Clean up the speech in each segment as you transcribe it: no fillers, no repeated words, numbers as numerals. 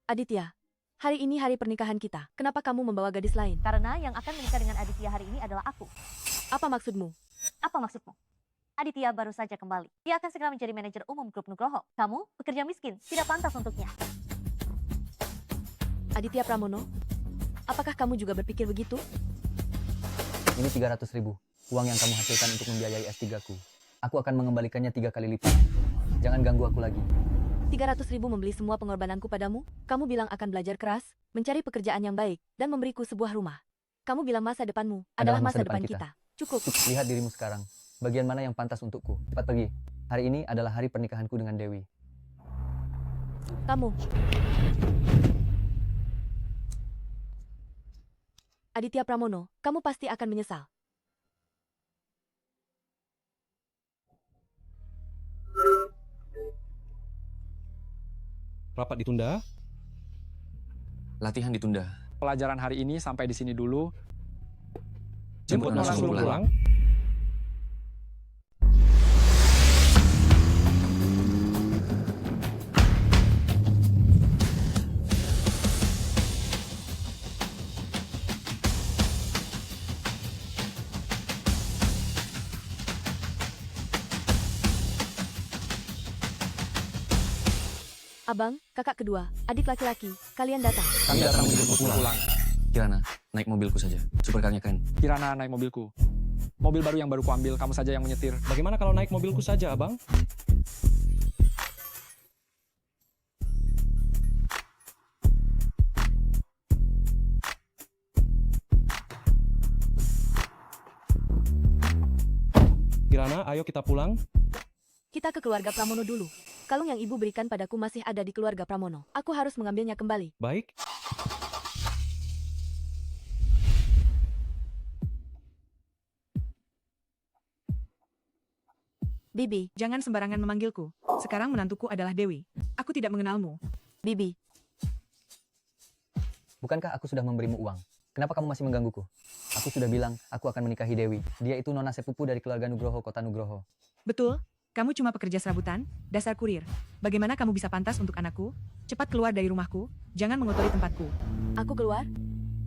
Aditya, hari ini hari pernikahan kita. Kenapa kamu membawa gadis lain? Karena yang akan menikah dengan Aditya hari ini adalah aku. Apa maksudmu? Apa maksudmu? Aditya baru saja kembali. Dia akan segera menjadi manajer umum grup Nugroho. Kamu pekerja miskin, tidak pantas untuknya. Aditya Pramono? Apakah kamu juga berpikir begitu? Ini 300.000, uang yang kamu hasilkan untuk membiayai S3 ku. Aku akan mengembalikannya 3 kali lipat. Jangan ganggu aku lagi. 300.000 membeli semua pengorbananku padamu? Kamu bilang akan belajar keras, mencari pekerjaan yang baik, dan memberiku sebuah rumah. Kamu bilang masa depanmu adalah masa depan kita. Cukup. Lihat dirimu sekarang. Bagian mana yang pantas untukku? Cepat pergi. Hari ini adalah hari pernikahanku dengan Dewi. Kamu. Aditya Pramono, kamu pasti akan menyesal. Rapat ditunda. Latihan ditunda. Pelajaran hari ini sampai di sini dulu. Jemput Nona Nona suruh suruh pulang. Abang, kakak kedua, adik laki-laki, kalian datang. Kami datang menjemputmu pulang. Kirana, naik mobilku saja. Supercarnya keren. Kirana naik mobilku. Mobil baru yang baru kuambil, kamu saja yang menyetir. Bagaimana kalau naik mobilku saja, Abang? Kirana, ayo kita pulang. Kita ke keluarga Pramono dulu. Kalung yang ibu berikan padaku masih ada di keluarga Pramono. Aku harus mengambilnya kembali. Baik. Bibi, Jangan sembarangan memanggilku. Sekarang menantuku adalah Dewi. Aku tidak mengenalmu. Bibi, Bukankah aku sudah memberimu uang? Kenapa kamu masih menggangguku? Aku sudah bilang, aku akan menikahi Dewi. Dia itu nona sepupu dari keluarga Nugroho, kota Nugroho. Betul? Kamu cuma pekerja serabutan, dasar kurir. Bagaimana kamu bisa pantas untuk anakku? Cepat keluar dari rumahku. Jangan mengotori tempatku. aku keluar?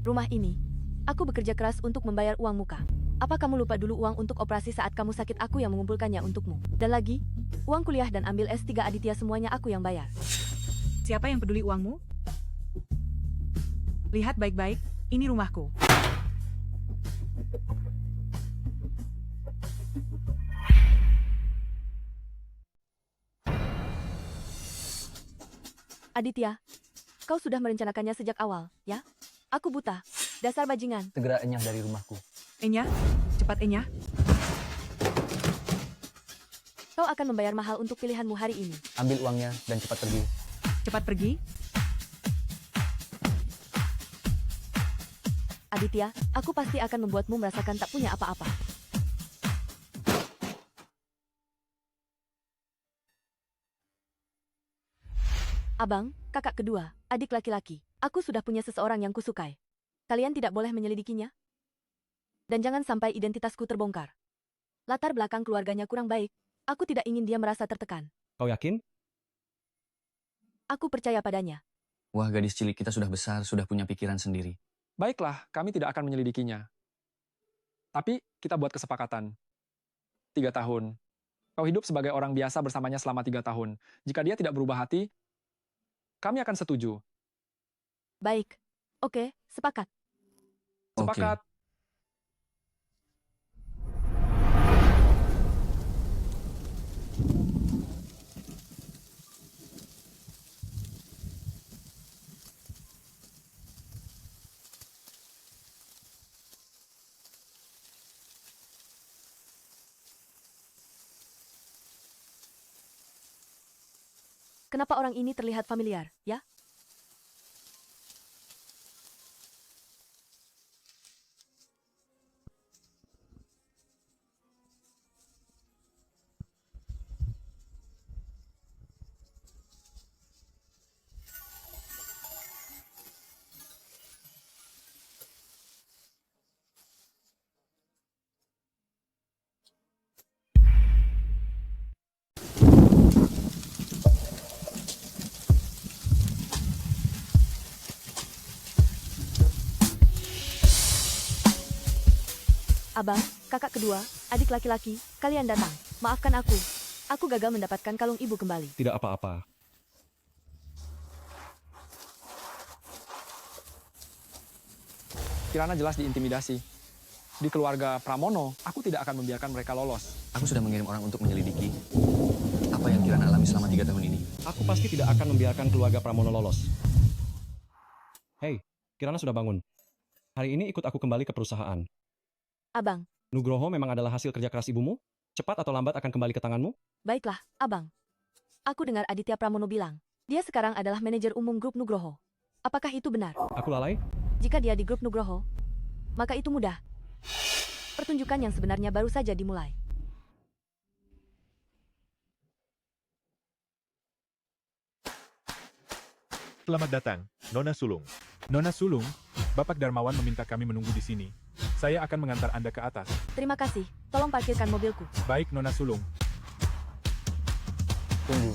Rumah ini. Aku bekerja keras untuk membayar uang muka. Apa kamu lupa dulu uang untuk operasi saat kamu sakit aku yang mengumpulkannya untukmu? Dan lagi, uang kuliah dan ambil S3 Aditya semuanya aku yang bayar. Siapa yang peduli uangmu? Lihat baik-baik, ini rumahku. Aditya, kau sudah merencanakannya sejak awal, ya? Aku buta. Dasar bajingan. Segera enyah dari rumahku. Enya, cepat Enya. Kau akan membayar mahal untuk pilihanmu hari ini. Ambil uangnya dan cepat pergi. Cepat pergi. Aditya, aku pasti akan membuatmu merasakan tak punya apa-apa. Abang, kakak kedua, adik laki-laki. Aku sudah punya seseorang yang kusukai. Kalian tidak boleh menyelidikinya? Dan jangan sampai identitasku terbongkar. Latar belakang keluarganya kurang baik. Aku tidak ingin dia merasa tertekan. Kau yakin? Aku percaya padanya. Wah, gadis cilik kita sudah besar, sudah punya pikiran sendiri. Baiklah, kami tidak akan menyelidikinya. Tapi kita buat kesepakatan. 3 tahun. Kau hidup sebagai orang biasa bersamanya selama 3 tahun. Jika dia tidak berubah hati, kami akan setuju. Baik. Oke, sepakat. Sepakat. Kenapa orang ini terlihat familiar, ya? Abang, kakak kedua, adik laki-laki, kalian datang. Maafkan aku. Aku gagal mendapatkan kalung ibu kembali. Tidak apa-apa. Kirana jelas diintimidasi. Di keluarga Pramono, aku tidak akan membiarkan mereka lolos. Aku sudah mengirim orang untuk menyelidiki apa yang Kirana alami selama 3 tahun ini. Aku pasti tidak akan membiarkan keluarga Pramono lolos. Hei, Kirana sudah bangun. Hari ini ikut aku kembali ke perusahaan. Abang, Nugroho memang adalah hasil kerja keras ibumu? Cepat atau lambat akan kembali ke tanganmu? baiklah, abang. Aku dengar Aditya Pramono bilang, dia sekarang adalah manajer umum grup Nugroho. Apakah itu benar? Aku lalai? Jika dia di grup Nugroho, maka itu mudah. Pertunjukan yang sebenarnya baru saja dimulai. Selamat datang, Nona Sulung. Nona Sulung, Bapak Darmawan meminta kami menunggu di sini. Saya akan mengantar Anda ke atas. Terima kasih, tolong parkirkan mobilku. Baik, Nona Sulung. Tunggu.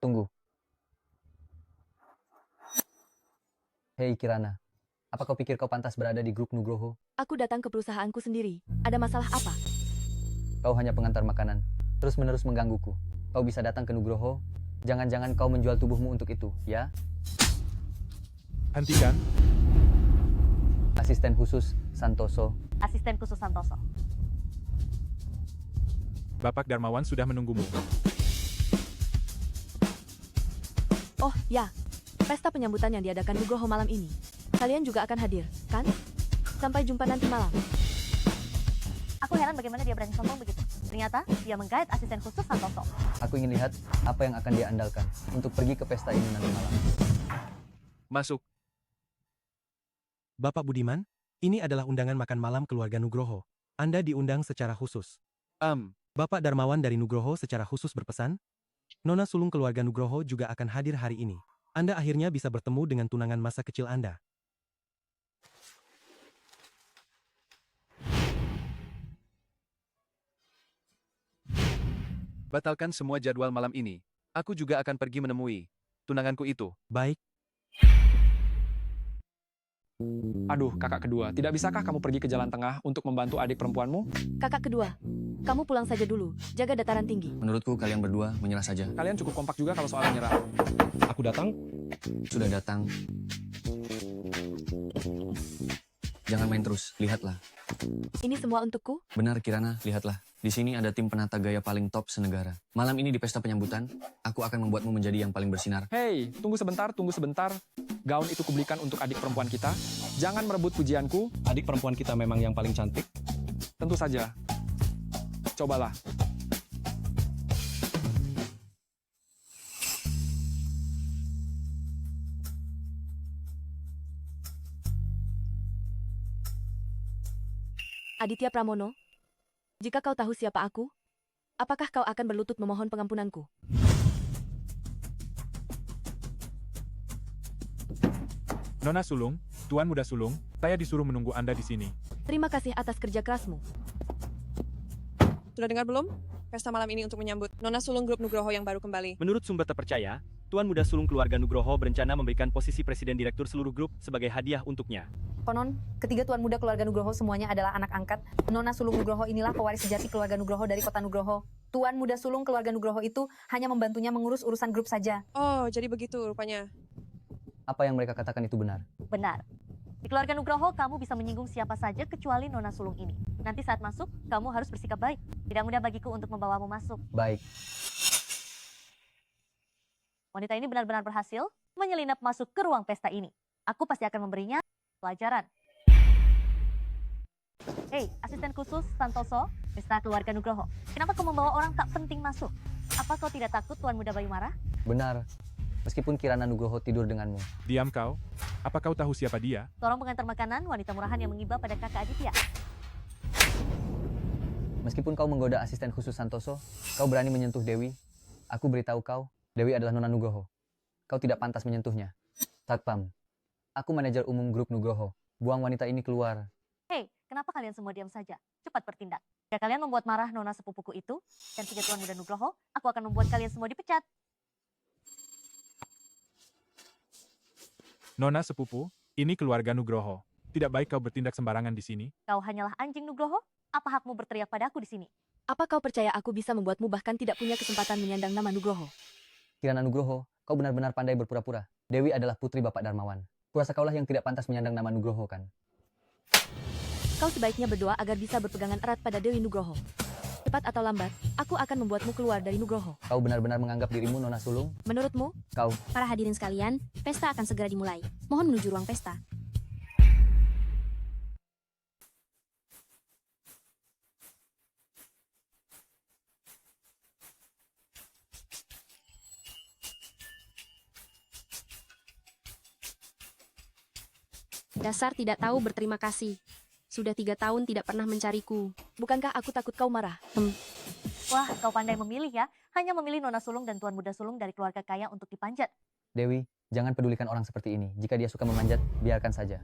Tunggu. Hei Kirana, apa kau pikir kau pantas berada di grup Nugroho? Aku datang ke perusahaanku sendiri. Ada masalah apa? Kau hanya pengantar makanan, terus-menerus menggangguku. Kau bisa datang ke Nugroho, jangan-jangan kau menjual tubuhmu untuk itu, ya? Hentikan. Asisten khusus Santoso. Asisten khusus Santoso. Bapak Darmawan sudah menunggumu. Oh, ya. Pesta penyambutan yang diadakan Nugroho malam ini. Kalian juga akan hadir, kan? Sampai jumpa nanti malam. Aku heran bagaimana dia berani sombong begitu. Ternyata dia menggait asisten khusus Santoso. Aku ingin lihat apa yang akan dia andalkan untuk pergi ke pesta ini nanti malam. Masuk. Bapak Budiman, ini adalah undangan makan malam keluarga Nugroho. Anda diundang secara khusus. Bapak Darmawan dari Nugroho secara khusus berpesan, Nona sulung keluarga Nugroho juga akan hadir hari ini. Anda akhirnya bisa bertemu dengan tunangan masa kecil Anda. Batalkan semua jadwal malam ini. Aku juga akan pergi menemui tunanganku itu. Baik. Aduh, kakak kedua, tidak bisakah kamu pergi ke jalan tengah untuk membantu adik perempuanmu? Kakak kedua, kamu pulang saja dulu. Jaga dataran tinggi. Menurutku kalian berdua menyerah saja. Kalian cukup kompak juga kalau soal menyerah. Aku datang? Sudah datang. Jangan main terus, lihatlah. Ini semua untukku? Benar Kirana, lihatlah. Di sini ada tim penata gaya paling top senegara. Malam ini di pesta penyambutan, aku akan membuatmu menjadi yang paling bersinar. Hei, tunggu sebentar, tunggu sebentar. Gaun itu kubelikan untuk adik perempuan kita. Jangan merebut pujianku. Adik perempuan kita memang yang paling cantik. Tentu saja. Cobalah. Aditya Pramono, jika kau tahu siapa aku, apakah kau akan berlutut memohon pengampunanku? Nona Sulung, Tuan Muda Sulung, saya disuruh menunggu Anda di sini. Terima kasih atas kerja kerasmu. Sudah dengar belum? Pesta malam ini untuk menyambut Nona sulung grup Nugroho yang baru kembali. Menurut sumber terpercaya, Tuan Muda Sulung keluarga Nugroho berencana memberikan posisi Presiden Direktur seluruh grup sebagai hadiah untuknya. Konon, ketiga tuan muda keluarga Nugroho semuanya adalah anak angkat. Nona sulung Nugroho inilah pewaris sejati keluarga Nugroho dari kota Nugroho. Tuan muda sulung keluarga Nugroho itu hanya membantunya mengurus urusan grup saja. Oh, jadi begitu rupanya. Apa yang mereka katakan itu benar? Benar. Di keluarga Nugroho, kamu bisa menyinggung siapa saja kecuali Nona sulung ini. Nanti saat masuk, kamu harus bersikap baik. Tidak mudah bagiku untuk membawamu masuk. Baik. Wanita ini benar-benar berhasil menyelinap masuk ke ruang pesta ini. Aku pasti akan memberinya pelajaran. Hei, asisten khusus Santoso, pesta keluarga Nugroho. Kenapa kau membawa orang tak penting masuk? Apa kau tidak takut Tuan Muda Bayu marah? Benar. Meskipun Kirana Nugroho tidur denganmu. Diam kau. Apa kau tahu siapa dia? Seorang pengantar makanan, wanita murahan yang mengiba pada kakak Aditya. Meskipun kau menggoda asisten khusus Santoso, kau berani menyentuh Dewi. Aku beritahu kau, Dewi adalah Nona Nugroho. Kau tidak pantas menyentuhnya. Satpam, aku manajer umum grup Nugroho. Buang wanita ini keluar. Hei, kenapa kalian semua diam saja? Cepat bertindak. Jika kalian membuat marah Nona sepupuku itu, dan 3 Tuan Muda Nugroho, aku akan membuat kalian semua dipecat. Nona sepupu, Ini keluarga Nugroho. Tidak baik kau bertindak sembarangan di sini. Kau hanyalah anjing Nugroho? Apa hakmu berteriak padaku di sini? Apa kau percaya aku bisa membuatmu bahkan tidak punya kesempatan menyandang nama Nugroho? Kirana Nugroho, kau benar-benar pandai berpura-pura. Dewi adalah putri Bapak Darmawan. Kurasa kaulah yang tidak pantas menyandang nama Nugroho kan? Kau sebaiknya berdoa agar bisa berpegangan erat pada Dewi Nugroho. Cepat atau lambat, aku akan membuatmu keluar dari Nugroho. Kau benar-benar menganggap dirimu Nona Sulung? Menurutmu? Kau. Para hadirin sekalian, pesta akan segera dimulai. Mohon menuju ruang pesta. Dasar tidak tahu berterima kasih. Sudah 3 tahun tidak pernah mencariku. Bukankah aku takut kau marah? Wah, kau pandai memilih ya. Hanya memilih Nona Sulung dan Tuan Muda Sulung dari keluarga kaya untuk dipanjat. Dewi, jangan pedulikan orang seperti ini. Jika dia suka memanjat, biarkan saja.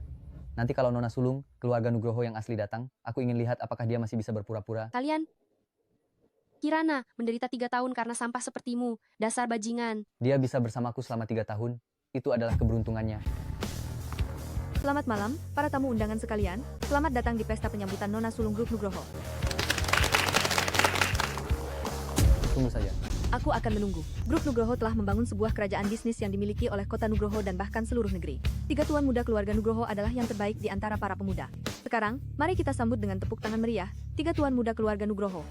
Nanti kalau Nona Sulung, keluarga Nugroho yang asli datang, aku ingin lihat apakah dia masih bisa berpura-pura. Kalian, Kirana, menderita 3 tahun karena sampah sepertimu. Dasar bajingan. Dia bisa bersamaku selama 3 tahun. Itu adalah keberuntungannya. Selamat malam, para tamu undangan sekalian. Selamat datang di pesta penyambutan Nona Sulung Grup Nugroho. Tunggu saja. Aku akan menunggu. Grup Nugroho telah membangun sebuah kerajaan bisnis yang dimiliki oleh kota Nugroho dan bahkan seluruh negeri. 3 tuan muda keluarga Nugroho adalah yang terbaik di antara para pemuda. Sekarang, mari kita sambut dengan tepuk tangan meriah, 3 tuan muda keluarga Nugroho.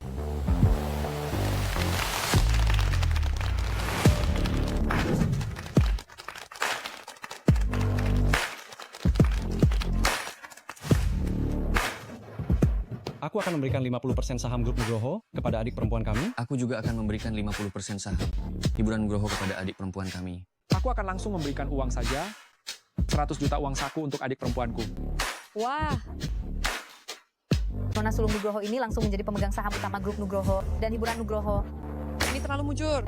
Aku akan memberikan 50% saham grup Nugroho kepada adik perempuan kami. Aku juga akan memberikan 50% saham hiburan Nugroho kepada adik perempuan kami. Aku akan langsung memberikan uang saja, 100 juta uang saku untuk adik perempuanku. Wah. Nona Sulung Nugroho ini langsung menjadi pemegang saham utama grup Nugroho dan hiburan Nugroho. Ini terlalu mujur.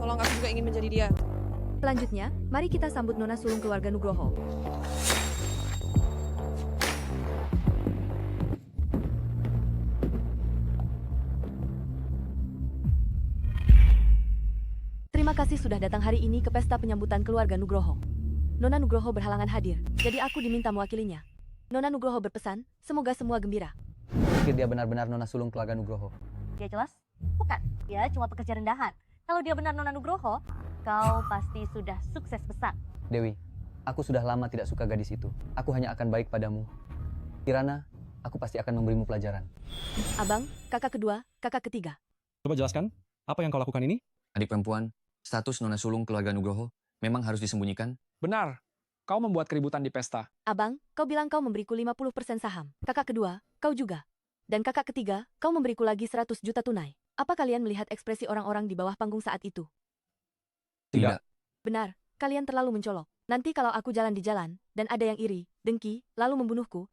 Tolong, aku juga ingin menjadi dia. Selanjutnya, mari kita sambut Nona Sulung keluarga Nugroho. Terima kasih sudah datang hari ini ke pesta penyambutan keluarga Nugroho. Nona Nugroho berhalangan hadir, jadi aku diminta mewakilinya. Nona Nugroho berpesan, semoga semua gembira. Pikir dia benar-benar Nona Sulung keluarga Nugroho. Dia jelas? Bukan. Dia cuma pekerja rendahan. Kalau dia benar Nona Nugroho, kau pasti sudah sukses besar. Dewi, aku sudah lama tidak suka gadis itu. Aku hanya akan baik padamu. Kirana, aku pasti akan memberimu pelajaran. Abang, kakak kedua, kakak ketiga. Coba jelaskan, apa yang kau lakukan ini? Adik perempuan, status Nona Sulung keluarga Nugroho memang harus disembunyikan? Benar. Kau membuat keributan di pesta. Abang, kau bilang kau memberiku 50% saham. Kakak kedua, kau juga. Dan kakak ketiga, kau memberiku lagi 100 juta tunai. Apa kalian melihat ekspresi orang-orang di bawah panggung saat itu? Tidak. Benar, kalian terlalu mencolok. Nanti kalau aku jalan di jalan, dan ada yang iri, dengki, lalu membunuhku,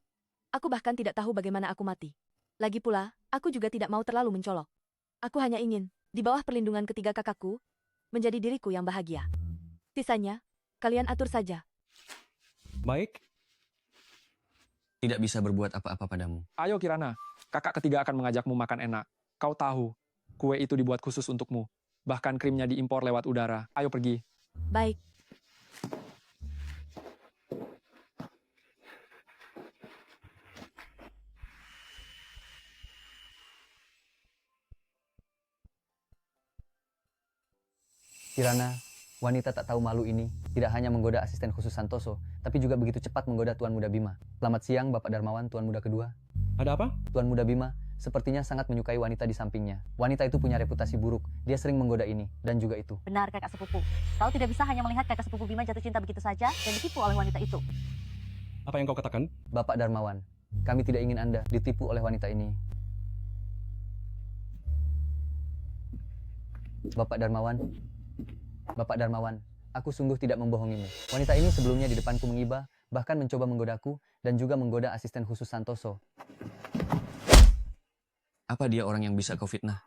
aku bahkan tidak tahu bagaimana aku mati. Lagi pula, aku juga tidak mau terlalu mencolok. Aku hanya ingin, di bawah perlindungan ketiga kakakku, menjadi diriku yang bahagia. Sisanya, kalian atur saja. Baik. Tidak bisa berbuat apa-apa padamu. Ayo Kirana, kakak ketiga akan mengajakmu makan enak. Kau tahu, kue itu dibuat khusus untukmu. Bahkan krimnya diimpor lewat udara. Ayo pergi. Baik. Kirana, wanita tak tahu malu ini tidak hanya menggoda asisten khusus Santoso, tapi juga begitu cepat menggoda Tuan Muda Bima. Selamat siang, Bapak Darmawan, Tuan Muda kedua. Ada apa? Tuan Muda Bima sepertinya sangat menyukai wanita di sampingnya. Wanita itu punya reputasi buruk. Dia sering menggoda ini dan juga itu. Benar, kakak sepupu. Kau tidak bisa hanya melihat kakak sepupu Bima jatuh cinta begitu saja dan ditipu oleh wanita itu. Apa yang kau katakan? Bapak Darmawan, kami tidak ingin Anda ditipu oleh wanita ini. Bapak Darmawan, aku sungguh tidak membohongimu. Wanita ini sebelumnya di depanku mengiba, bahkan mencoba menggodaku, dan juga menggoda asisten khusus Santoso. Apa dia orang yang bisa kau fitnah?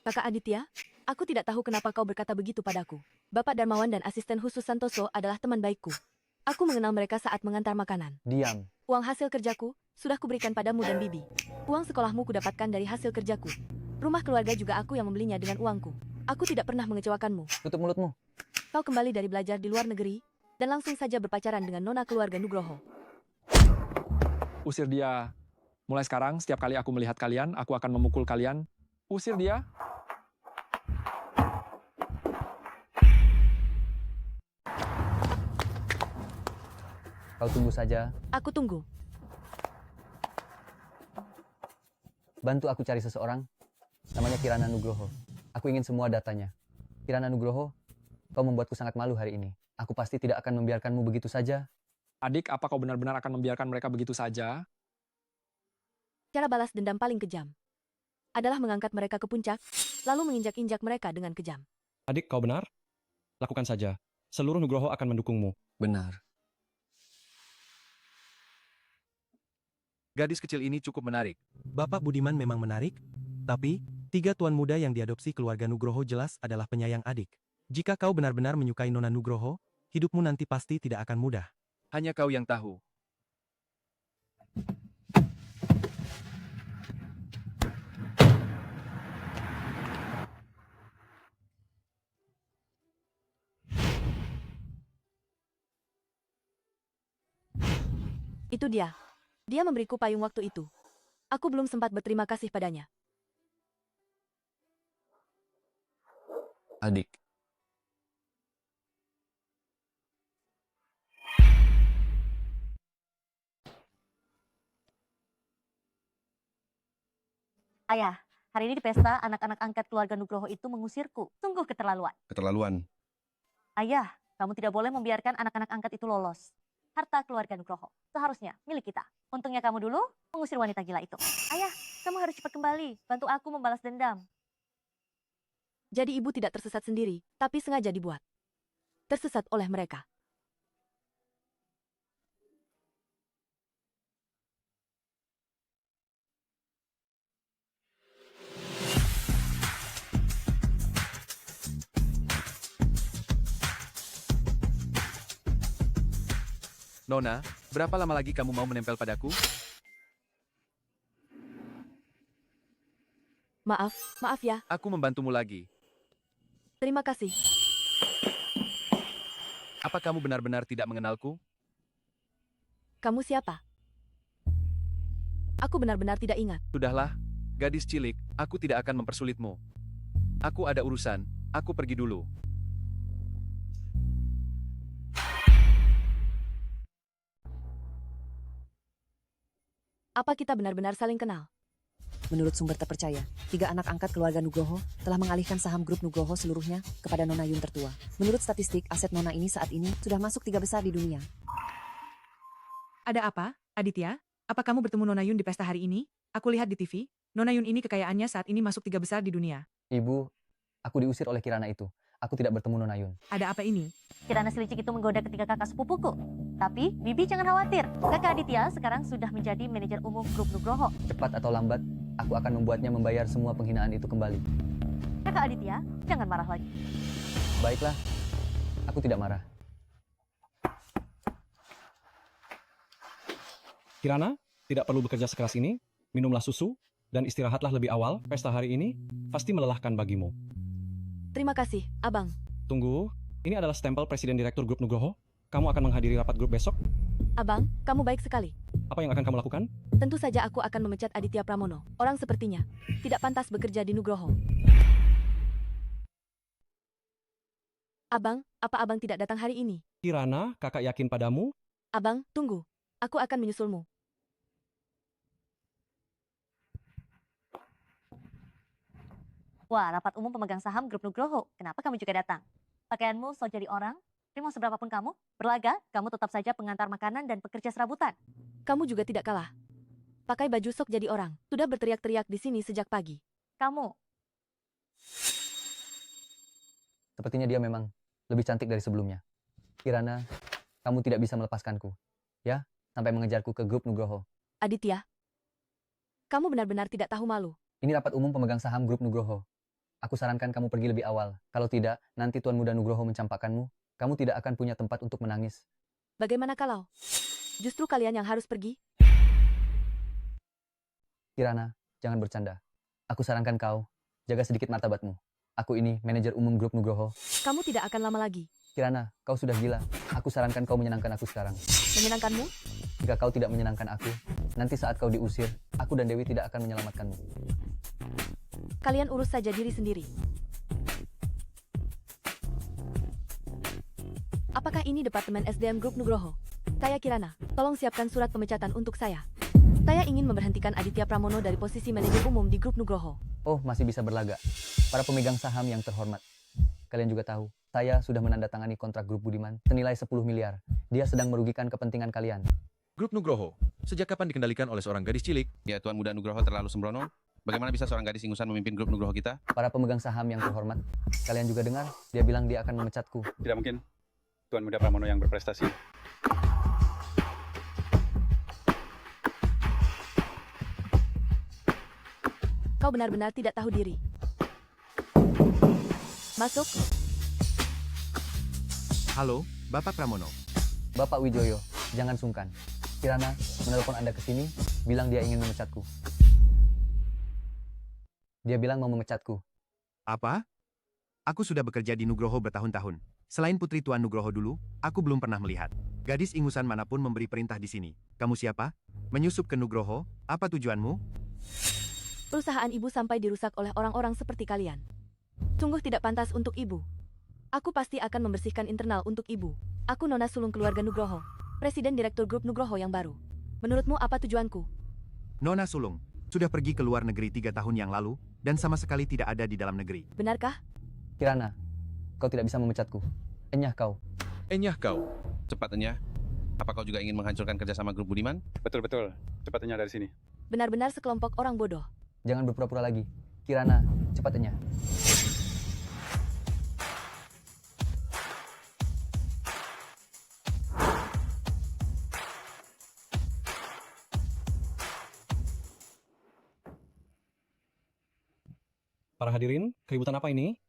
Kakak Aditya, aku tidak tahu kenapa kau berkata begitu padaku. Bapak Darmawan dan asisten khusus Santoso adalah teman baikku. Aku mengenal mereka saat mengantar makanan. Diam. Uang hasil kerjaku sudah kuberikan padamu dan Bibi. Uang sekolahmu kudapatkan dari hasil kerjaku. Rumah keluarga juga aku yang membelinya dengan uangku. Aku tidak pernah mengecewakanmu. Tutup mulutmu. Kau kembali dari belajar di luar negeri, dan langsung saja berpacaran dengan nona keluarga Nugroho. Usir dia. Mulai sekarang, setiap kali aku melihat kalian, aku akan memukul kalian. Usir dia. Kau tunggu saja. Aku tunggu. Bantu aku cari seseorang. Namanya Kirana Nugroho. Aku ingin semua datanya. Kirana Nugroho, kau membuatku sangat malu hari ini. Aku pasti tidak akan membiarkanmu begitu saja. Adik, apa kau benar-benar akan membiarkan mereka begitu saja? Cara balas dendam paling kejam adalah mengangkat mereka ke puncak, lalu menginjak-injak mereka dengan kejam. Adik, kau benar? Lakukan saja. Seluruh Nugroho akan mendukungmu. Benar. Gadis kecil ini cukup menarik. Bapak Budiman memang menarik, tapi 3 tuan muda yang diadopsi keluarga Nugroho jelas adalah penyayang adik. Jika kau benar-benar menyukai Nona Nugroho, hidupmu nanti pasti tidak akan mudah. Hanya kau yang tahu. Itu dia. Dia memberiku payung waktu itu. Aku belum sempat berterima kasih padanya. Adik. Ayah, hari ini di pesta, anak-anak angkat keluarga Nugroho itu mengusirku. Sungguh keterlaluan. Keterlaluan. Ayah, kamu tidak boleh membiarkan anak-anak angkat itu lolos. Harta keluarga Nugroho seharusnya milik kita. Untungnya kamu dulu mengusir wanita gila itu. Ayah, kamu harus cepat kembali. Bantu aku membalas dendam. Jadi ibu tidak tersesat sendiri, tapi sengaja dibuat. Tersesat oleh mereka. Nona, berapa lama lagi kamu mau menempel padaku? Maaf ya. Aku membantumu lagi. Terima kasih. Apa kamu benar-benar tidak mengenalku? Kamu siapa? Aku benar-benar tidak ingat. Sudahlah, gadis cilik, aku tidak akan mempersulitmu. Aku ada urusan, aku pergi dulu. Apa kita benar-benar saling kenal? Menurut sumber terpercaya, 3 anak angkat keluarga Nugroho telah mengalihkan saham grup Nugroho seluruhnya kepada Nona Yun tertua. Menurut statistik, aset Nona ini saat ini sudah masuk 3 besar di dunia. Ada apa, Aditya? Apa kamu bertemu Nona Yun di pesta hari ini? Aku lihat di TV, Nona Yun ini kekayaannya saat ini masuk 3 besar di dunia. Ibu, aku diusir oleh Kirana itu. Aku tidak bertemu Nona Yun. Ada apa ini? Kirana si licik itu menggoda ketiga kakak sepupuku. Tapi, Bibi jangan khawatir. Kakak Aditya sekarang sudah menjadi manajer umum grup Nugroho. Cepat atau lambat, aku akan membuatnya membayar semua penghinaan itu kembali. Kakak Aditya, jangan marah lagi. Baiklah, aku tidak marah. Kirana, tidak perlu bekerja sekeras ini. Minumlah susu, dan istirahatlah lebih awal. Pesta hari ini pasti melelahkan bagimu. Terima kasih, Abang. Tunggu, ini adalah stempel Presiden Direktur Grup Nugroho. Kamu akan menghadiri rapat grup besok? Abang, kamu baik sekali. Apa yang akan kamu lakukan? Tentu saja aku akan memecat Aditya Pramono. Orang sepertinya tidak pantas bekerja di Nugroho. Abang, apa abang tidak datang hari ini? Kirana, kakak yakin padamu? Abang, tunggu. Aku akan menyusulmu. Wah, rapat umum pemegang saham grup Nugroho. Kenapa kamu juga datang? Pakaianmu so jadi orang? Mau seberapapun kamu, berlaga, kamu tetap saja pengantar makanan dan pekerja serabutan. Kamu juga tidak kalah. Pakai baju sok jadi orang. Sudah berteriak-teriak di sini sejak pagi. Kamu. Sepertinya dia memang lebih cantik dari sebelumnya. Kirana, kamu tidak bisa melepaskanku. Ya, sampai mengejarku ke grup Nugroho. Aditya, kamu benar-benar tidak tahu malu. Ini rapat umum pemegang saham grup Nugroho. Aku sarankan kamu pergi lebih awal. Kalau tidak, nanti Tuan Muda Nugroho mencampakkanmu. Kamu tidak akan punya tempat untuk menangis. Bagaimana kalau justru kalian yang harus pergi? Kirana, jangan bercanda. Aku sarankan kau, jaga sedikit martabatmu. Aku ini manajer umum grup Nugroho. Kamu tidak akan lama lagi Kirana, kau sudah gila. Aku sarankan kau menyenangkan aku sekarang. Menyenangkanmu? Jika kau tidak menyenangkan aku, nanti saat kau diusir, aku dan Dewi tidak akan menyelamatkanmu. Kalian urus saja diri sendiri. Apakah ini Departemen SDM Grup Nugroho? Saya Kirana, tolong siapkan surat pemecatan untuk saya. Saya ingin memberhentikan Aditya Pramono dari posisi manajer umum di Grup Nugroho. Oh, masih bisa berlagak. Para pemegang saham yang terhormat. Kalian juga tahu, saya sudah menandatangani kontrak Grup Budiman senilai 10 miliar. Dia sedang merugikan kepentingan kalian. Grup Nugroho, sejak kapan dikendalikan oleh seorang gadis cilik? Ya, Tuan Muda Nugroho terlalu sembrono. Bagaimana bisa seorang gadis ingusan memimpin grup Nugroho kita? Para pemegang saham yang terhormat. Kalian juga dengar, dia bilang dia akan memecatku. Tidak mungkin. Tuan Muda Pramono yang berprestasi. Kau benar-benar tidak tahu diri. Masuk. Halo, Bapak Pramono. Bapak Wijoyo, jangan sungkan. Kirana menelpon Anda ke sini, bilang dia ingin memecatku. Dia bilang mau memecatku. Apa? Aku sudah bekerja di Nugroho bertahun-tahun. Selain Putri Tuan Nugroho dulu, aku belum pernah melihat gadis ingusan manapun memberi perintah di sini. Kamu siapa? Menyusup ke Nugroho? Apa tujuanmu? Perusahaan ibu sampai dirusak oleh orang-orang seperti kalian. Sungguh tidak pantas untuk ibu. Aku pasti akan membersihkan internal untuk ibu. Aku Nona Sulung keluarga Nugroho, Presiden Direktur Grup Nugroho yang baru. Menurutmu apa tujuanku? Nona Sulung sudah pergi ke luar negeri 3 tahun yang lalu dan sama sekali tidak ada di dalam negeri. Benarkah? Kirana, kau tidak bisa memecatku. Enyah kau. Enyah kau. Cepat, Enyah. Apa kau juga ingin menghancurkan kerjasama grup Budiman? Betul-betul. Cepat Enyah dari sini. Benar-benar sekelompok orang bodoh. Jangan berpura-pura lagi. Kirana, cepat Enyah. Para hadirin, keributan apa ini?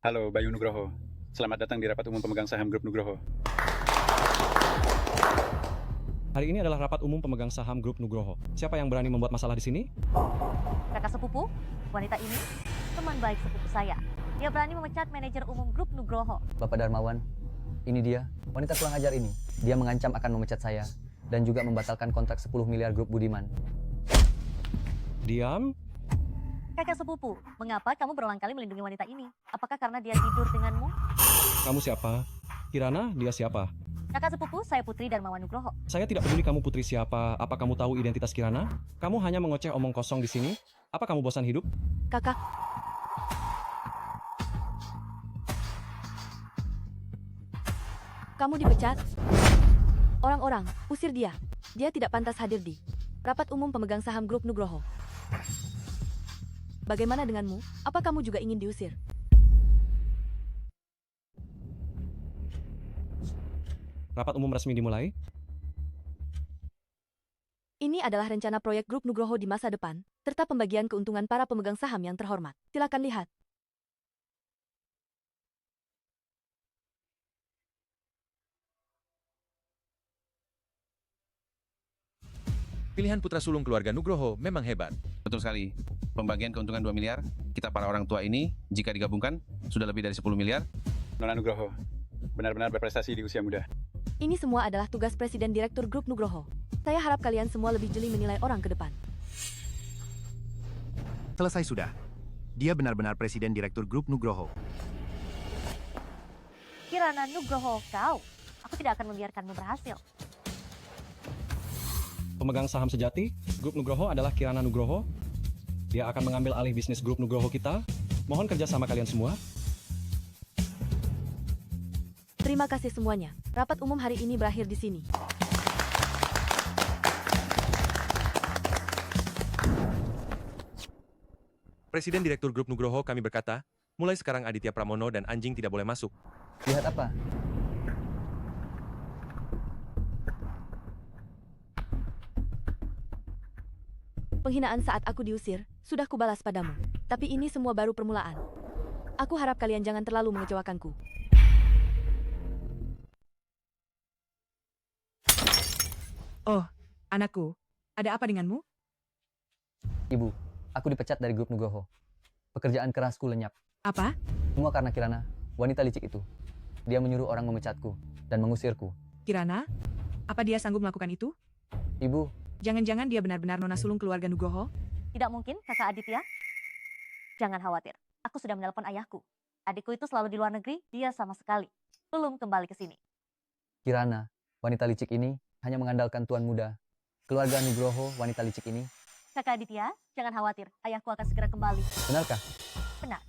Halo, Bayu Nugroho. Selamat datang di rapat umum pemegang saham grup Nugroho. Hari ini adalah rapat umum pemegang saham grup Nugroho. Siapa yang berani membuat masalah di sini? Kakak sepupu, wanita ini teman baik sepupu saya. Dia berani memecat manajer umum grup Nugroho. Bapak Darmawan, ini dia, wanita kurang ajar ini. Dia mengancam akan memecat saya dan juga membatalkan kontrak 10 miliar grup Budiman. Diam. Kakak sepupu, mengapa kamu berulang kali melindungi wanita ini? Apakah karena dia tidur denganmu? Kamu siapa? Kirana, dia siapa? Kakak sepupu, saya Putri Darmawan Nugroho. Saya tidak peduli kamu putri siapa. Apa kamu tahu identitas Kirana? Kamu hanya mengoceh omong kosong di sini. Apa kamu bosan hidup? Kakak. Kamu dipecat. Orang-orang, usir dia. Dia tidak pantas hadir di rapat umum pemegang saham grup Nugroho. Bagaimana denganmu? Apa kamu juga ingin diusir? Rapat umum resmi dimulai. Ini adalah rencana proyek grup Nugroho di masa depan, serta pembagian keuntungan para pemegang saham yang terhormat. Silakan lihat. Pilihan putra sulung keluarga Nugroho memang hebat. Betul sekali. Pembagian keuntungan 2 miliar, kita para orang tua ini, jika digabungkan, sudah lebih dari 10 miliar. Nona Nugroho, benar-benar berprestasi di usia muda. Ini semua adalah tugas Presiden Direktur Grup Nugroho. Saya harap kalian semua lebih jeli menilai orang ke depan. Selesai sudah. Dia benar-benar Presiden Direktur Grup Nugroho. Kirana Nugroho, kau. Aku tidak akan membiarkanmu berhasil. Pemegang saham sejati, grup Nugroho adalah Kirana Nugroho. Dia akan mengambil alih bisnis grup Nugroho kita. Mohon kerjasama kalian semua. Terima kasih semuanya. Rapat umum hari ini berakhir di sini. Presiden Direktur Grup Nugroho kami berkata, mulai sekarang Aditya Pramono dan Anjing tidak boleh masuk. Lihat apa? Penghinaan saat aku diusir, sudah kubalas padamu. Tapi ini semua baru permulaan. Aku harap kalian jangan terlalu mengecewakanku. Oh, anakku, ada apa denganmu? Ibu, aku dipecat dari grup Nugroho. Pekerjaan kerasku lenyap. Apa? Semua karena Kirana. wanita licik itu. Dia menyuruh orang memecatku dan mengusirku. Kirana, apa dia sanggup melakukan itu? Ibu, Jangan-jangan dia benar-benar nona sulung keluarga Nugroho? Tidak mungkin, Kakak Aditya. Jangan khawatir, aku sudah menelpon ayahku. Adikku itu selalu di luar negeri, dia sama sekali belum kembali ke sini. Kirana, wanita licik ini hanya mengandalkan tuan muda. Keluarga Nugroho, wanita licik ini. Kakak Aditya, jangan khawatir, ayahku akan segera kembali. Benarkah? Benar.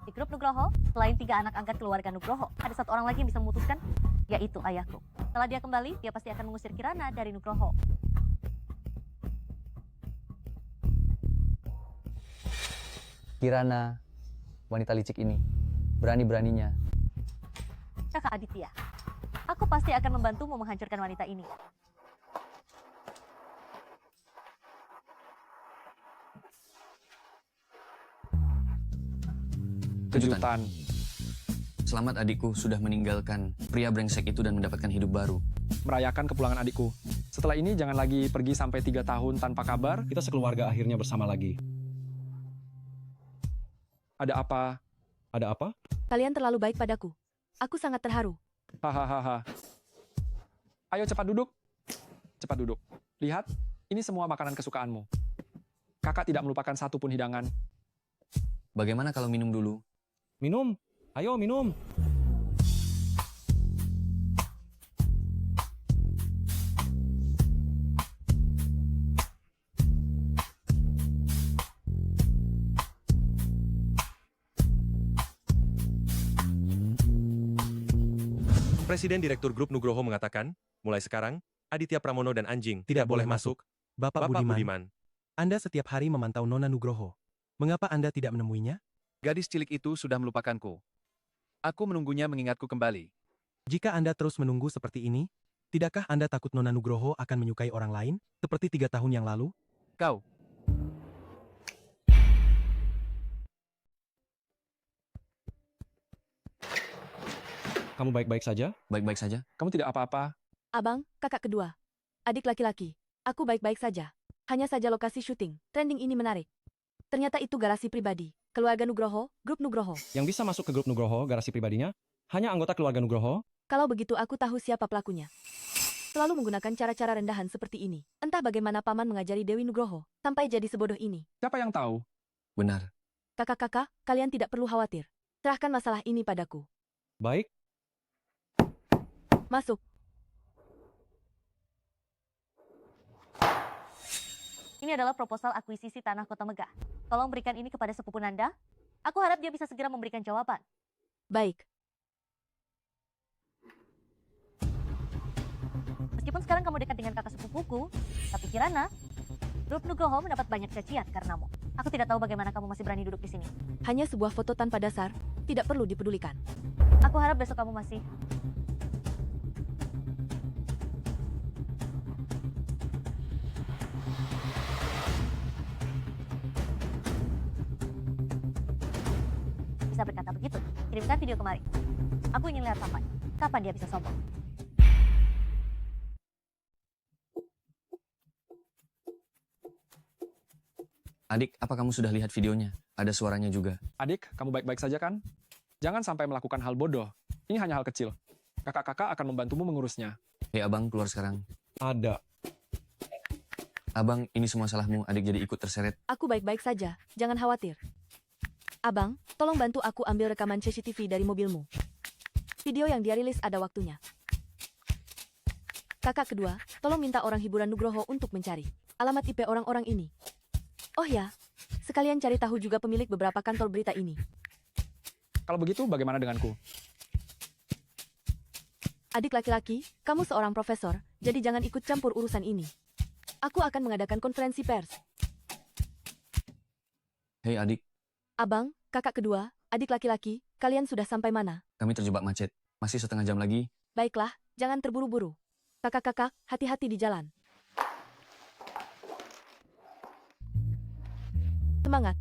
Di grup Nugroho, selain 3 anak angkat keluarga Nugroho, ada 1 orang lagi yang bisa memutuskan, yaitu ayahku. Setelah dia kembali, dia pasti akan mengusir Kirana dari Nugroho. Kirana, wanita licik ini, berani-beraninya. Kakak Aditya, aku pasti akan membantumu menghancurkan wanita ini. Kejutan. Selamat adikku sudah meninggalkan pria brengsek itu dan mendapatkan hidup baru. Merayakan kepulangan adikku. Setelah ini jangan lagi pergi sampai 3 tahun tanpa kabar. Kita sekeluarga akhirnya bersama lagi. Ada apa? Ada apa? Kalian terlalu baik padaku. Aku sangat terharu. Hahaha. Ayo cepat duduk. Cepat duduk. Lihat, ini semua makanan kesukaanmu. Kakak tidak melupakan satu pun hidangan. Bagaimana kalau minum dulu? Minum. Ayo minum. Presiden Direktur Grup Nugroho mengatakan, mulai sekarang, Aditya Pramono dan Anjing tidak boleh masuk. Bapak Budiman, Anda setiap hari memantau Nona Nugroho. Mengapa Anda tidak menemuinya? Gadis cilik itu sudah melupakanku. Aku menunggunya mengingatku kembali. Jika Anda terus menunggu seperti ini, tidakkah Anda takut Nona Nugroho akan menyukai orang lain, seperti 3 tahun yang lalu? Kau. Kamu baik-baik saja? Baik-baik saja. Kamu tidak apa-apa. Abang, kakak kedua. Adik laki-laki. Aku baik-baik saja. Hanya saja lokasi syuting. Trending ini menarik. Ternyata itu garasi pribadi. Keluarga Nugroho, grup Nugroho. Yang bisa masuk ke grup Nugroho, garasi pribadinya, hanya anggota keluarga Nugroho. Kalau begitu aku tahu siapa pelakunya. Selalu menggunakan cara-cara rendahan seperti ini. Entah bagaimana paman mengajari Dewi Nugroho, sampai jadi sebodoh ini. Siapa yang tahu? Benar. Kakak-kakak, kalian tidak perlu khawatir. Serahkan masalah ini padaku. Baik. Masuk. Ini adalah proposal akuisisi tanah Kota Megah. Tolong berikan ini kepada sepupu Nanda. Aku harap dia bisa segera memberikan jawaban. Baik. Meskipun sekarang kamu dekat dengan kakak sepupuku, tapi Kirana, grup Nugroho mendapat banyak cacian karenamu. Aku tidak tahu bagaimana kamu masih berani duduk di sini. Hanya sebuah foto tanpa dasar, tidak perlu dipedulikan. Aku harap besok kamu masih... bisa berkata begitu. Kirimkan video kemari. Aku ingin lihat kapan dia bisa sombong. Adik, apa kamu sudah lihat videonya? Ada suaranya juga. Adik, kamu baik-baik saja kan? Jangan sampai melakukan hal bodoh. Ini hanya hal kecil. Kakak-kakak akan membantumu mengurusnya. Hei abang, keluar sekarang. Ada. Abang, ini semua salahmu. Adik jadi ikut terseret. Aku baik-baik saja, jangan khawatir. Abang, tolong bantu aku ambil rekaman CCTV dari mobilmu. Video yang dia rilis ada waktunya. Kakak kedua, tolong minta orang hiburan Nugroho untuk mencari alamat IP orang-orang ini. Oh ya, sekalian cari tahu juga pemilik beberapa kantor berita ini. Kalau begitu, bagaimana denganku? Adik laki-laki, kamu seorang profesor, jadi jangan ikut campur urusan ini. Aku akan mengadakan konferensi pers. Hei adik, Abang, kakak kedua, adik laki-laki, kalian sudah sampai mana? kami terjebak macet. Masih setengah jam lagi. Baiklah, jangan terburu-buru. Kakak-kakak, hati-hati di jalan. Semangat.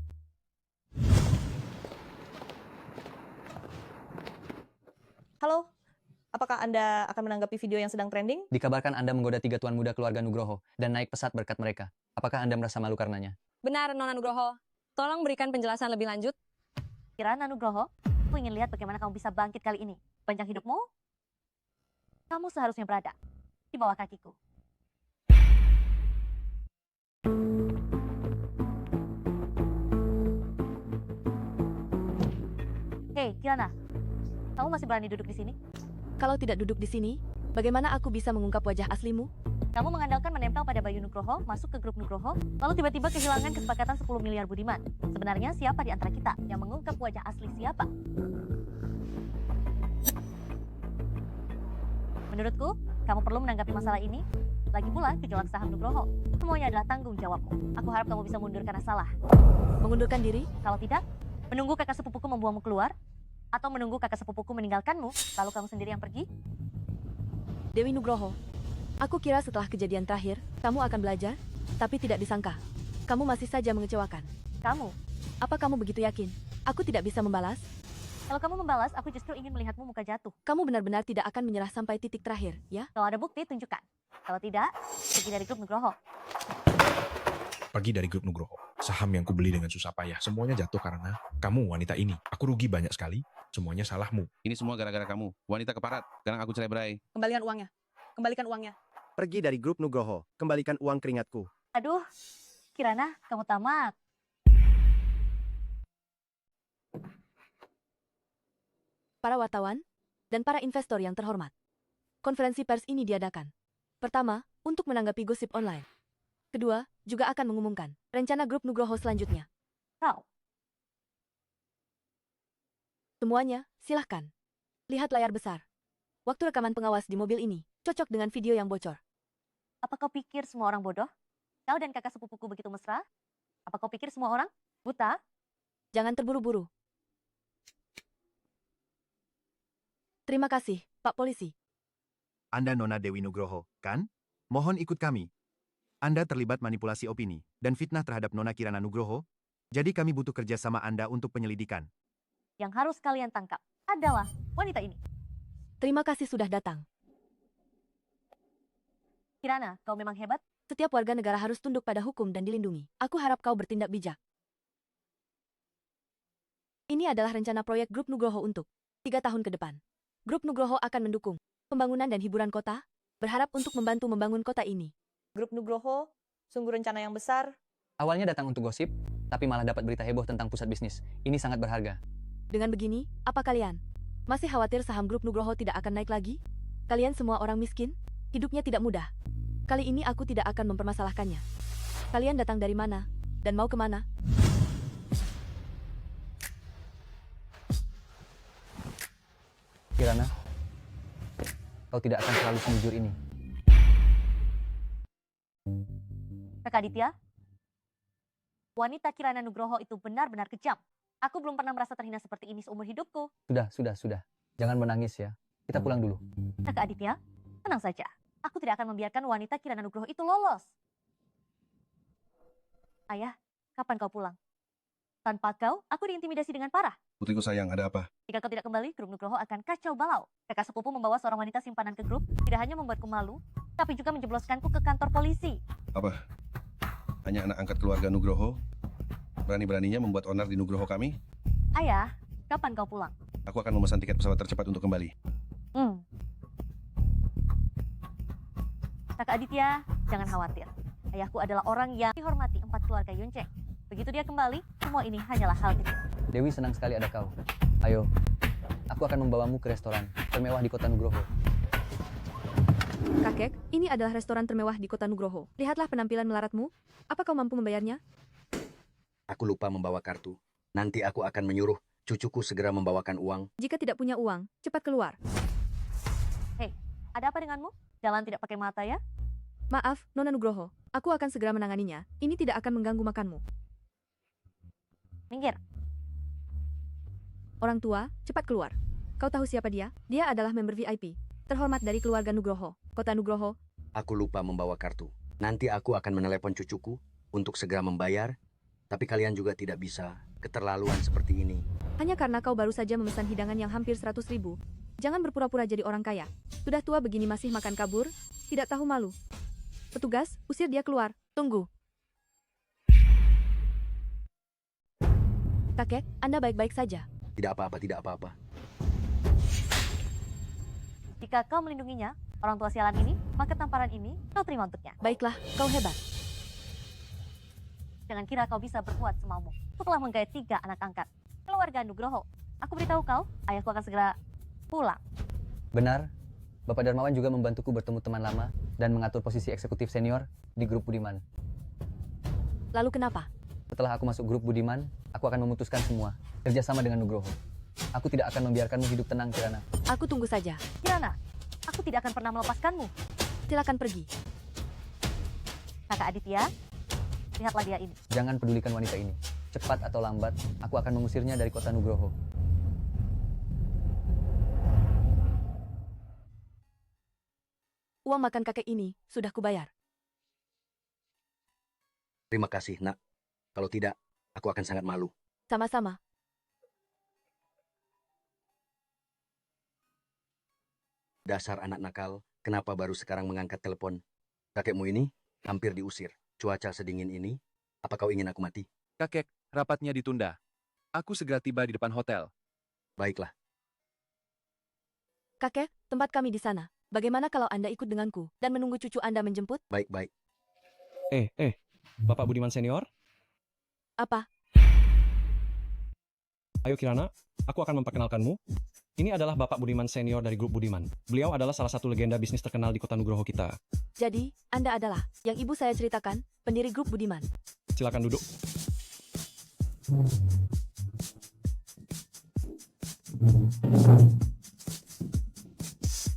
Halo, apakah Anda akan menanggapi video yang sedang trending? Dikabarkan Anda menggoda 3 tuan muda keluarga Nugroho dan naik pesat berkat mereka. Apakah Anda merasa malu karenanya? Benar, Nona Nugroho. Tolong berikan penjelasan lebih lanjut. Kirana Nugroho, Aku ingin lihat bagaimana kamu bisa bangkit kali ini. Panjang hidupmu, kamu seharusnya berada di bawah kakiku. Hei, Kirana. Kamu masih berani duduk di sini? Kalau tidak duduk di sini, bagaimana aku bisa mengungkap wajah aslimu? Kamu mengandalkan menempel pada Bayu Nugroho, masuk ke grup Nugroho, lalu tiba-tiba kehilangan kesepakatan 10 miliar budiman. Sebenarnya siapa di antara kita yang mengungkap wajah asli siapa? Menurutku, kamu perlu menanggapi masalah ini. Lagi pula, gejolak saham Nugroho. Semuanya adalah tanggung jawabmu. Aku harap kamu bisa mundur karena salah. Mengundurkan diri? Kalau tidak, menunggu kakak sepupuku membuangmu keluar, atau menunggu kakak sepupuku meninggalkanmu, lalu kamu sendiri yang pergi? Dewi Nugroho, aku kira setelah kejadian terakhir, kamu akan belajar, tapi tidak disangka. Kamu masih saja mengecewakan. Kamu? Apa kamu begitu yakin? Aku tidak bisa membalas? Kalau kamu membalas, aku justru ingin melihatmu muka jatuh. Kamu benar-benar tidak akan menyerah sampai titik terakhir, ya? Kalau ada bukti, tunjukkan. Kalau tidak, pergi dari grup Nugroho. Pergi dari grup Nugroho. Saham yang kubeli dengan susah payah, semuanya jatuh karena kamu wanita ini. Aku rugi banyak sekali, semuanya salahmu. Ini semua gara-gara kamu. Wanita keparat. Sekarang aku cerai. Kembalikan uangnya. Kembalikan uangnya. Pergi dari grup Nugroho. Kembalikan uang keringatku. Aduh, Kirana, kamu tamat. Para wartawan dan para investor yang terhormat. Konferensi pers ini diadakan. Pertama, untuk menanggapi gosip online. Kedua, juga akan mengumumkan rencana grup Nugroho selanjutnya. Kau. Semuanya, silahkan. Lihat layar besar. Waktu rekaman pengawas di mobil ini cocok dengan video yang bocor. Apa kau pikir semua orang bodoh? Kau dan kakak sepupuku begitu mesra? Apa kau pikir semua orang buta? Jangan terburu-buru. Terima kasih, Pak Polisi. Anda Nona Dewi Nugroho, kan? Mohon ikut kami. Anda terlibat manipulasi opini dan fitnah terhadap Nona Kirana Nugroho, jadi kami butuh kerjasama Anda untuk penyelidikan. Yang harus kalian tangkap adalah wanita ini. Terima kasih sudah datang. Kirana, kau memang hebat. Setiap warga negara harus tunduk pada hukum dan dilindungi. Aku harap kau bertindak bijak. Ini adalah rencana proyek Grup Nugroho untuk 3 tahun ke depan. Grup Nugroho akan mendukung pembangunan dan hiburan kota, berharap untuk membantu membangun kota ini. Grup Nugroho, sungguh rencana yang besar. Awalnya datang untuk gosip, tapi malah dapat berita heboh tentang pusat bisnis. Ini sangat berharga. Dengan begini, apa kalian masih khawatir saham Grup Nugroho tidak akan naik lagi? Kalian semua orang miskin, hidupnya tidak mudah. Kali ini aku tidak akan mempermasalahkannya. Kalian datang dari mana dan mau kemana? Kirana, kau tidak akan selalu sejujur ini. Kakak Aditya, wanita Kirana Nugroho itu benar-benar kejam. Aku belum pernah merasa terhina seperti ini seumur hidupku. Sudah. Jangan menangis ya. Kita pulang dulu. Kakak Aditya, tenang saja. Aku tidak akan membiarkan wanita Kirana Nugroho itu lolos. Ayah, kapan kau pulang? Tanpa kau, aku diintimidasi dengan parah. Putriku sayang, ada apa? Jika kau tidak kembali, grup Nugroho akan kacau balau. Kakak sepupu membawa seorang wanita simpanan ke grup, tidak hanya membuatku malu, tapi juga menjebloskanku ke kantor polisi. Apa? Hanya anak angkat keluarga Nugroho? Berani-beraninya membuat onar di Nugroho kami? Ayah, kapan kau pulang? Aku akan memesan tiket pesawat tercepat untuk kembali. Kakak Aditya, jangan khawatir. Ayahku adalah orang yang dihormati 4 keluarga Yunceng. Begitu dia kembali, semua ini hanyalah hal kecil. Dewi senang sekali ada kau. Ayo, aku akan membawamu ke restoran termewah di kota Nugroho. Kakek, ini adalah restoran termewah di kota Nugroho. Lihatlah penampilan melaratmu. Apa kau mampu membayarnya? Aku lupa membawa kartu. Nanti aku akan menyuruh cucuku segera membawakan uang. Jika tidak punya uang, cepat keluar. Hei, ada apa denganmu? Jalan tidak pakai mata ya? Maaf, Nona Nugroho. Aku akan segera menanganinya. Ini tidak akan mengganggu makanmu. Minggir. Orang tua, cepat keluar. Kau tahu siapa dia? Dia adalah member VIP, terhormat dari keluarga Nugroho, kota Nugroho. Aku lupa membawa kartu. Nanti aku akan menelepon cucuku untuk segera membayar, tapi kalian juga tidak bisa keterlaluan seperti ini. Hanya karena kau baru saja memesan hidangan yang hampir 100.000. Jangan berpura-pura jadi orang kaya. Sudah tua begini masih makan kabur, tidak tahu malu. Petugas, usir dia keluar. Tunggu. Kakek, Anda baik-baik saja. Tidak apa-apa, tidak apa-apa. Jika kau melindunginya, orang tua sialan ini, maka tamparan ini kau terima untuknya. Baiklah, kau hebat. Jangan kira kau bisa berbuat semaumu. Aku telah menggait 3 anak angkat. Keluarga Nugroho. Aku beritahu kau, ayahku akan segera pulang. Benar, Bapak Darmawan juga membantuku bertemu teman lama dan mengatur posisi eksekutif senior di grup Budiman. Lalu kenapa? Setelah aku masuk grup Budiman, aku akan memutuskan semua, kerjasama dengan Nugroho. Aku tidak akan membiarkanmu hidup tenang, Kirana. Aku tunggu saja. Kirana, aku tidak akan pernah melepaskanmu. Silakan pergi. Kakak Aditya, lihatlah dia ini. Jangan pedulikan wanita ini. Cepat atau lambat, aku akan mengusirnya dari kota Nugroho. Uang makan kakek ini sudah kubayar. Terima kasih, nak. Kalau tidak, aku akan sangat malu. Sama-sama. Dasar anak nakal, kenapa baru sekarang mengangkat telepon? Kakekmu ini hampir diusir. Cuaca sedingin ini, apa kau ingin aku mati? Kakek, rapatnya ditunda. Aku segera tiba di depan hotel. Baiklah. Kakek, tempat kami di sana. Bagaimana kalau Anda ikut denganku dan menunggu cucu Anda menjemput? Baik-baik. Bapak Budiman senior? Apa? Ayo Kirana, aku akan memperkenalkanmu. Ini adalah Bapak Budiman senior dari grup Budiman. Beliau adalah salah satu legenda bisnis terkenal di kota Nugroho kita. Jadi, Anda adalah yang ibu saya ceritakan, pendiri grup Budiman. Silakan duduk.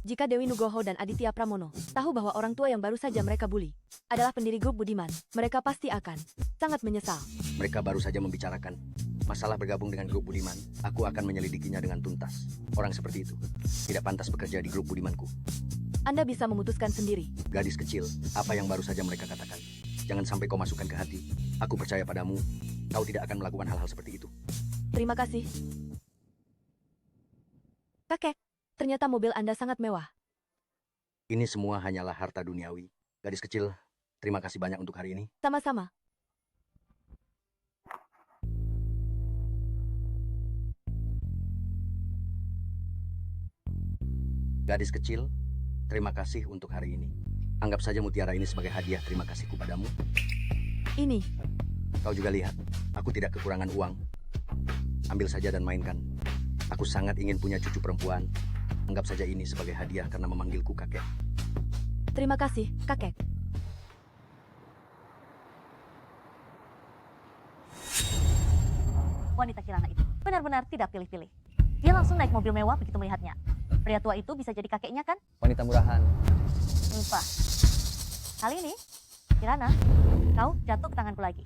Jika Dewi Nugroho dan Aditya Pramono tahu bahwa orang tua yang baru saja mereka bully adalah pendiri grup Budiman, mereka pasti akan sangat menyesal. Mereka baru saja membicarakan masalah bergabung dengan grup Budiman. Aku akan menyelidikinya dengan tuntas. Orang seperti itu tidak pantas bekerja di grup Budimanku. Anda bisa memutuskan sendiri. Gadis kecil, apa yang baru saja mereka katakan. Jangan sampai kau masukkan ke hati. Aku percaya padamu, kau tidak akan melakukan hal-hal seperti itu. Terima kasih. Kakek, ternyata mobil Anda sangat mewah. Ini semua hanyalah harta duniawi. Gadis kecil, terima kasih banyak untuk hari ini. Sama-sama. Gadis kecil, terima kasih untuk hari ini. Anggap saja mutiara ini sebagai hadiah terima kasihku padamu. Ini. Kau juga lihat, aku tidak kekurangan uang. Ambil saja dan mainkan. Aku sangat ingin punya cucu perempuan. Anggap saja ini sebagai hadiah karena memanggilku kakek. Terima kasih, kakek. Wanita Kirana itu benar-benar tidak pilih-pilih. Dia langsung naik mobil mewah begitu melihatnya. Pria tua itu bisa jadi kakeknya kan? Wanita murahan. Lupa. Kali ini, Kirana, kau jatuh ke tanganku lagi.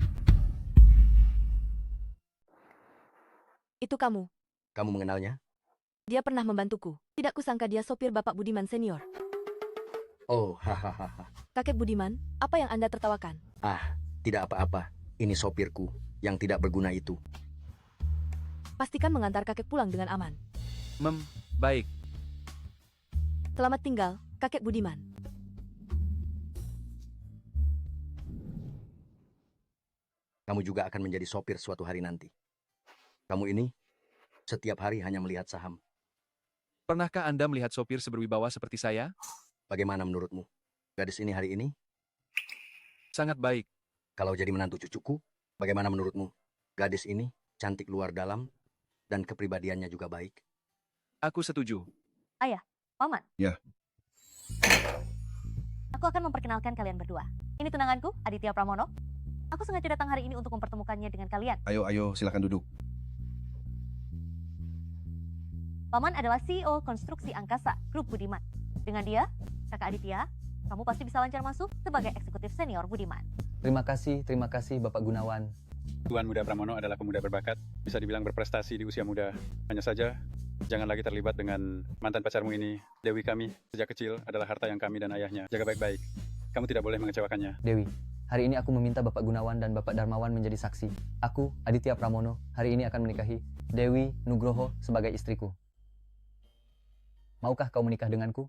Itu kamu. Kamu mengenalnya? Dia pernah membantuku. Tidak kusangka dia sopir Bapak Budiman senior. Oh, hahaha. Kakek Budiman, apa yang Anda tertawakan? Ah, tidak apa-apa. Ini sopirku yang tidak berguna itu. Pastikan mengantar kakek pulang dengan aman. Baik. Selamat tinggal, kakek Budiman. Kamu juga akan menjadi sopir suatu hari nanti. Kamu ini setiap hari hanya melihat saham. Pernahkah Anda melihat sopir seberwibawa seperti saya? Bagaimana menurutmu? Gadis ini hari ini? Sangat baik. Kalau jadi menantu cucuku, bagaimana menurutmu? Gadis ini cantik luar dalam dan kepribadiannya juga baik. Aku setuju. Ayah, Paman. Ya. Aku akan memperkenalkan kalian berdua. Ini tunanganku, Aditya Pramono. Aku sengaja datang hari ini untuk mempertemukannya dengan kalian. Ayo, silakan duduk. Paman adalah CEO Konstruksi Angkasa, Grup Budiman. Dengan dia, Kakak Aditya, kamu pasti bisa lancar masuk sebagai eksekutif senior Budiman. Terima kasih Bapak Gunawan. Tuan Muda Pramono adalah pemuda berbakat, bisa dibilang berprestasi di usia muda. Hanya saja, jangan lagi terlibat dengan mantan pacarmu ini. Dewi kami, sejak kecil, adalah harta yang kami dan ayahnya. Jaga baik-baik. Kamu tidak boleh mengecewakannya. Dewi, hari ini aku meminta Bapak Gunawan dan Bapak Darmawan menjadi saksi. Aku, Aditya Pramono, hari ini akan menikahi Dewi Nugroho sebagai istriku. Maukah kau menikah denganku?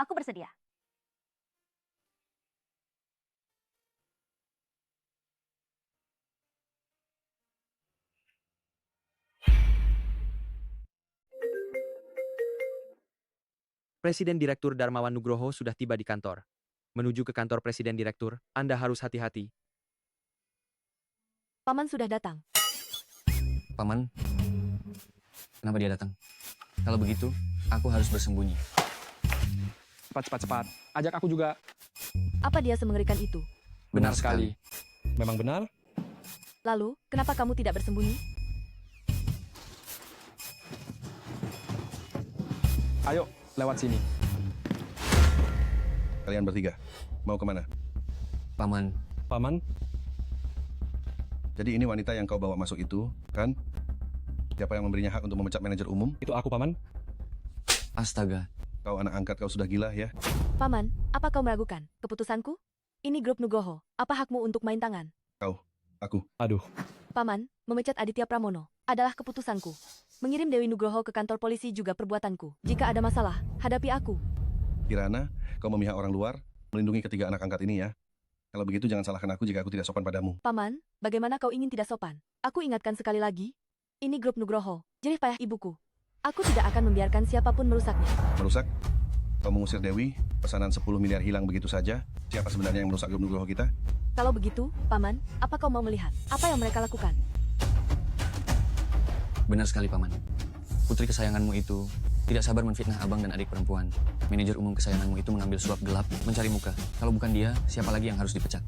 Aku bersedia. Presiden Direktur Darmawan Nugroho sudah tiba di kantor. Menuju ke kantor Presiden Direktur, Anda harus hati-hati. Paman sudah datang. Paman, kenapa dia datang? Kalau begitu, aku harus bersembunyi. Cepat. Ajak aku juga. Apa dia semengerikan itu? Benar sekali. Memang benar? Lalu, kenapa kamu tidak bersembunyi? Ayo, lewat sini. Kalian bertiga, mau kemana? Paman. Paman? Jadi ini wanita yang kau bawa masuk itu, kan? Siapa yang memberinya hak untuk memecat manajer umum? Itu aku, Paman. Astaga. Kau anak angkat, kau sudah gila ya? Paman, apa kau meragukan keputusanku? Ini grup Nugroho. Apa hakmu untuk main tangan? Kau, aku. Aduh. Paman, memecat Aditya Pramono adalah keputusanku. Mengirim Dewi Nugroho ke kantor polisi juga perbuatanku. Jika ada masalah, hadapi aku. Kirana, kau memihak orang luar, melindungi ketiga anak angkat ini ya. Kalau begitu jangan salahkan aku jika aku tidak sopan padamu. Paman, bagaimana kau ingin tidak sopan? Aku ingatkan sekali lagi. Ini grup Nugroho, jerih payah ibuku. Aku tidak akan membiarkan siapapun merusaknya. Merusak? Kau mengusir Dewi, pesanan 10 miliar hilang begitu saja. Siapa sebenarnya yang merusak grup Nugroho kita? Kalau begitu, Paman, apa kau mau melihat? Apa yang mereka lakukan? Benar sekali, Paman. Putri kesayanganmu itu tidak sabar menfitnah abang dan adik perempuan. Manajer umum kesayanganmu itu mengambil suap gelap, mencari muka. Kalau bukan dia, siapa lagi yang harus dipecat?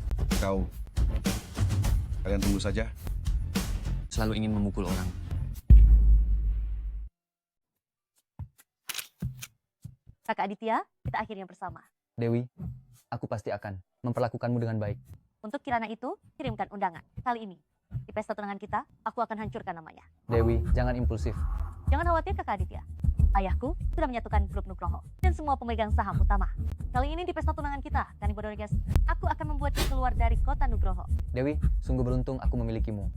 Kalian tunggu saja. Selalu ingin memukul orang. Kakak Aditya, kita akhirnya bersama. Dewi, aku pasti akan memperlakukanmu dengan baik. Untuk Kirana itu, kirimkan undangan. Kali ini, di pesta tunangan kita, aku akan hancurkan namanya. Dewi, jangan impulsif. Jangan khawatir Kakak Aditya. Ayahku sudah menyatukan grup Nugroho dan semua pemegang saham utama. Kali ini di pesta tunangan kita, Kani Bodorges, aku akan membuatnya keluar dari kota Nugroho. Dewi, sungguh beruntung aku memilikimu.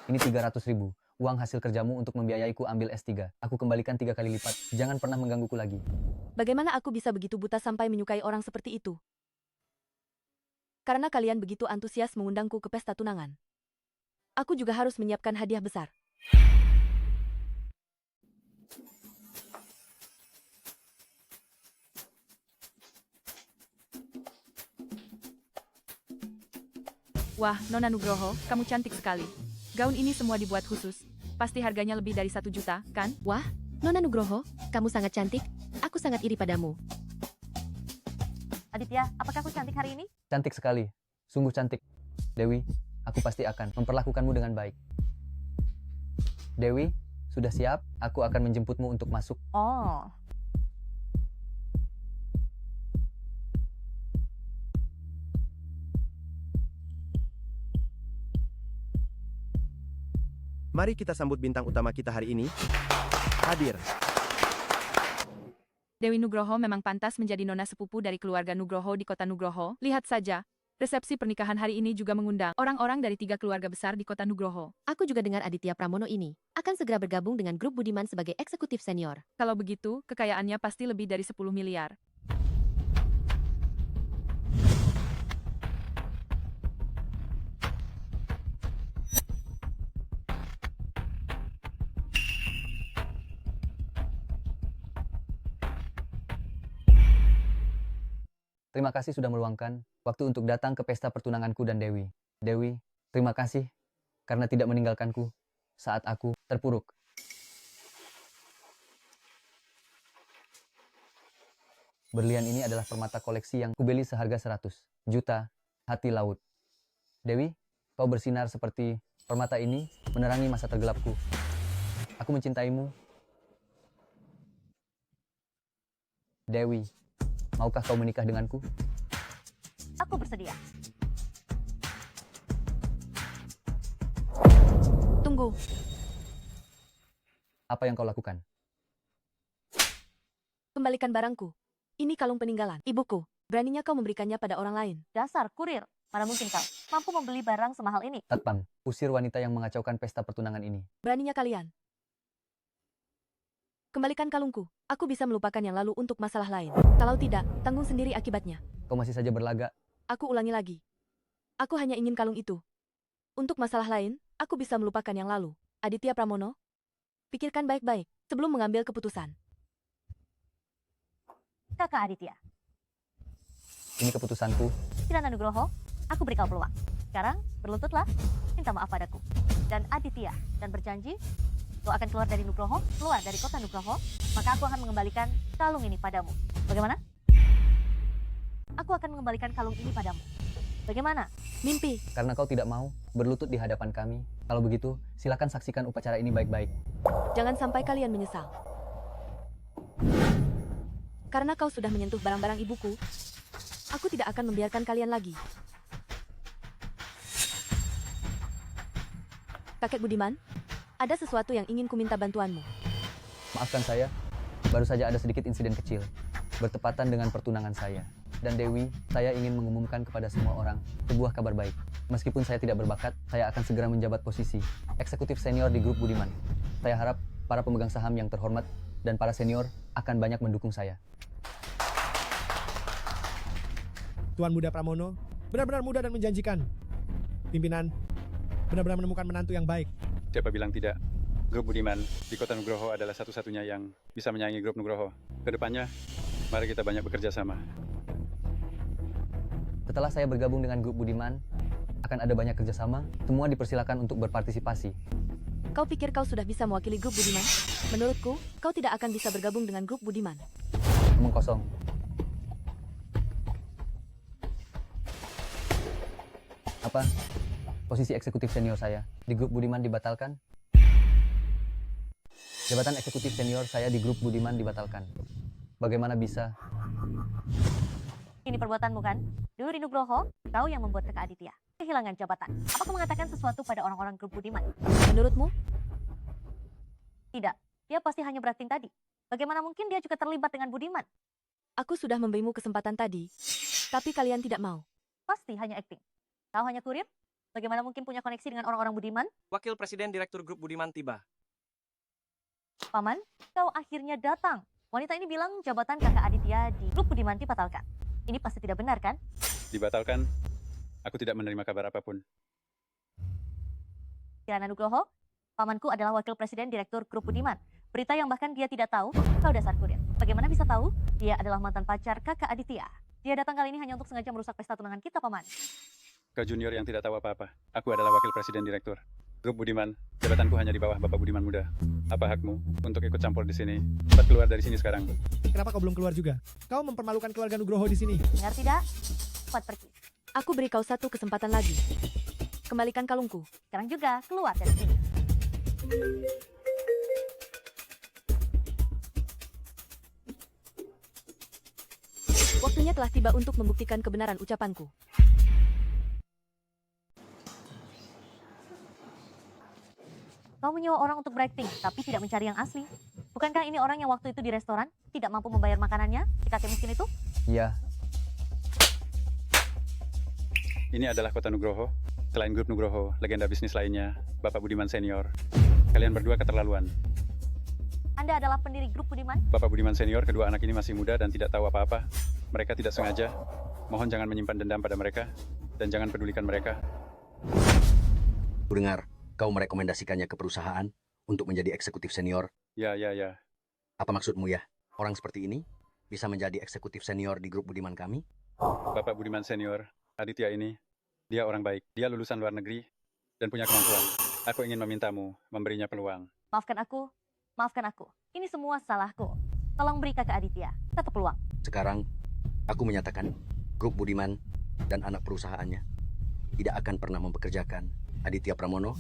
Ini 300.000, uang hasil kerjamu untuk membiayaiku ambil S3. Aku kembalikan 3 kali lipat, jangan pernah menggangguku lagi. Bagaimana aku bisa begitu buta sampai menyukai orang seperti itu? Karena kalian begitu antusias mengundangku ke pesta tunangan. Aku juga harus menyiapkan hadiah besar. Wah, Nona Nugroho, kamu cantik sekali. Gaun ini semua dibuat khusus. Pasti harganya lebih dari 1 juta, kan? Wah, Nona Nugroho, kamu sangat cantik. Aku sangat iri padamu. Aditya, apakah aku cantik hari ini? Cantik sekali, sungguh cantik. Dewi, aku pasti akan memperlakukanmu dengan baik. Dewi, sudah siap? Aku akan menjemputmu untuk masuk. Oh. Mari kita sambut bintang utama kita hari ini. Hadir. Dewi Nugroho memang pantas menjadi nona sepupu dari keluarga Nugroho di kota Nugroho. Lihat saja, resepsi pernikahan hari ini juga mengundang orang-orang dari 3 keluarga besar di kota Nugroho. Aku juga dengar Aditya Pramono ini akan segera bergabung dengan grup Budiman sebagai eksekutif senior. Kalau begitu, kekayaannya pasti lebih dari 10 miliar. Terima kasih sudah meluangkan waktu untuk datang ke pesta pertunanganku dan Dewi. Dewi, terima kasih karena tidak meninggalkanku saat aku terpuruk. Berlian ini adalah permata koleksi yang kubeli seharga 100 juta hati laut. Dewi, kau bersinar seperti permata ini menerangi masa tergelapku. Aku mencintaimu. Dewi, maukah kau menikah denganku? Aku bersedia. Tunggu. Apa yang kau lakukan? Kembalikan barangku. Ini kalung peninggalan ibuku. Beraninya kau memberikannya pada orang lain. Dasar kurir. Mana mungkin kau mampu membeli barang semahal ini? Satpam, usir wanita yang mengacaukan pesta pertunangan ini. Beraninya kalian. Kembalikan kalungku. Aku bisa melupakan yang lalu untuk masalah lain. Kalau tidak, tanggung sendiri akibatnya. Kau masih saja berlagak. Aku ulangi lagi. Aku hanya ingin kalung itu. Untuk masalah lain, aku bisa melupakan yang lalu. Aditya Pramono, pikirkan baik-baik sebelum mengambil keputusan. Kakak Aditya, Ini keputusanku. Kirana Nugroho, aku beri kau peluang. Sekarang, berlututlah, minta maaf padaku. Dan Aditya, dan berjanji, kau akan keluar dari Nugroho, keluar dari kota Nugroho, maka aku akan mengembalikan kalung ini padamu. Bagaimana? Aku akan mengembalikan kalung ini padamu. Bagaimana? Mimpi. Karena kau tidak mau berlutut di hadapan kami. Kalau begitu, silakan saksikan upacara ini baik-baik. Jangan sampai kalian menyesal. Karena kau sudah menyentuh barang-barang ibuku, aku tidak akan membiarkan kalian lagi. Kakek Budiman, ada sesuatu yang ingin kuminta bantuanmu. Maafkan saya, baru saja ada sedikit insiden kecil. Bertepatan dengan pertunangan saya. Dan Dewi, saya ingin mengumumkan kepada semua orang sebuah kabar baik. Meskipun saya tidak berbakat, saya akan segera menjabat posisi eksekutif senior di grup Budiman. Saya harap para pemegang saham yang terhormat dan para senior akan banyak mendukung saya. Tuan Muda Pramono, benar-benar muda dan menjanjikan. Pimpinan, benar-benar menemukan menantu yang baik. Siapa bilang tidak? Grup Budiman di kota Nugroho adalah satu-satunya yang bisa menyaingi grup Nugroho. Kedepannya, mari kita banyak bekerja sama. Setelah saya bergabung dengan grup Budiman, akan ada banyak kerjasama. Semua dipersilakan untuk berpartisipasi. Kau pikir kau sudah bisa mewakili grup Budiman? Menurutku, kau tidak akan bisa bergabung dengan grup Budiman. Omong kosong. Apa? Posisi eksekutif senior saya di grup Budiman dibatalkan? Jabatan eksekutif senior saya di grup Budiman dibatalkan. Bagaimana bisa? Ini perbuatanmu kan? Dulu di Nugroho, kau yang membuat kakak Aditya kehilangan jabatan. Apa kau mengatakan sesuatu pada orang-orang grup Budiman? Menurutmu? Tidak, dia pasti hanya berakting tadi. Bagaimana mungkin dia juga terlibat dengan Budiman? Aku sudah memberimu kesempatan tadi, tapi kalian tidak mau. Pasti hanya akting. Kau hanya kurir? Bagaimana mungkin punya koneksi dengan orang-orang Budiman? Wakil Presiden Direktur Grup Budiman tiba. Paman, kau akhirnya datang. Wanita ini bilang jabatan kakak Aditya di grup Budiman dibatalkan. Ini pasti tidak benar kan? Dibatalkan, aku tidak menerima kabar apapun. Kirana Nugroho, pamanku adalah wakil presiden direktur grup Budiman. Berita yang bahkan dia tidak tahu, kau dasar kurir. Bagaimana bisa tahu? Dia adalah mantan pacar kakak Aditya. Dia datang kali ini hanya untuk sengaja merusak pesta tunangan kita, Paman. Kau junior yang tidak tahu apa-apa. Aku adalah wakil presiden direktur grup Budiman. Jabatanku hanya di bawah Bapak Budiman Muda. Apa hakmu untuk ikut campur di sini? Cepat keluar dari sini sekarang. Kenapa kau belum keluar juga? Kau mempermalukan keluarga Nugroho di sini. Dengar tidak? Cepat pergi. Aku beri kau satu kesempatan lagi. Kembalikan kalungku. Sekarang juga keluar dari sini. Waktunya telah tiba untuk membuktikan kebenaran ucapanku. Kau menyewa orang untuk berakting, tapi tidak mencari yang asli. Bukankah ini orang yang waktu itu di restoran, tidak mampu membayar makanannya, si kakek miskin itu? Iya. Ini adalah kota Nugroho. Selain grup Nugroho, legenda bisnis lainnya, Bapak Budiman Senior. Kalian berdua keterlaluan. Anda adalah pendiri grup Budiman? Bapak Budiman Senior, kedua anak ini masih muda dan tidak tahu apa-apa. Mereka tidak sengaja. Mohon jangan menyimpan dendam pada mereka, dan jangan pedulikan mereka. Kudengar, kau merekomendasikannya ke perusahaan untuk menjadi eksekutif senior. Ya. Apa maksudmu ya? Orang seperti ini bisa menjadi eksekutif senior di grup Budiman kami? Bapak Budiman Senior, Aditya ini, dia orang baik. Dia lulusan luar negeri dan punya kemampuan. Aku ingin memintamu memberinya peluang. Maafkan aku. Ini semua salahku. Tolong beri kakak Aditya satu peluang. Sekarang, aku menyatakan grup Budiman dan anak perusahaannya tidak akan pernah mempekerjakan Aditya Pramono.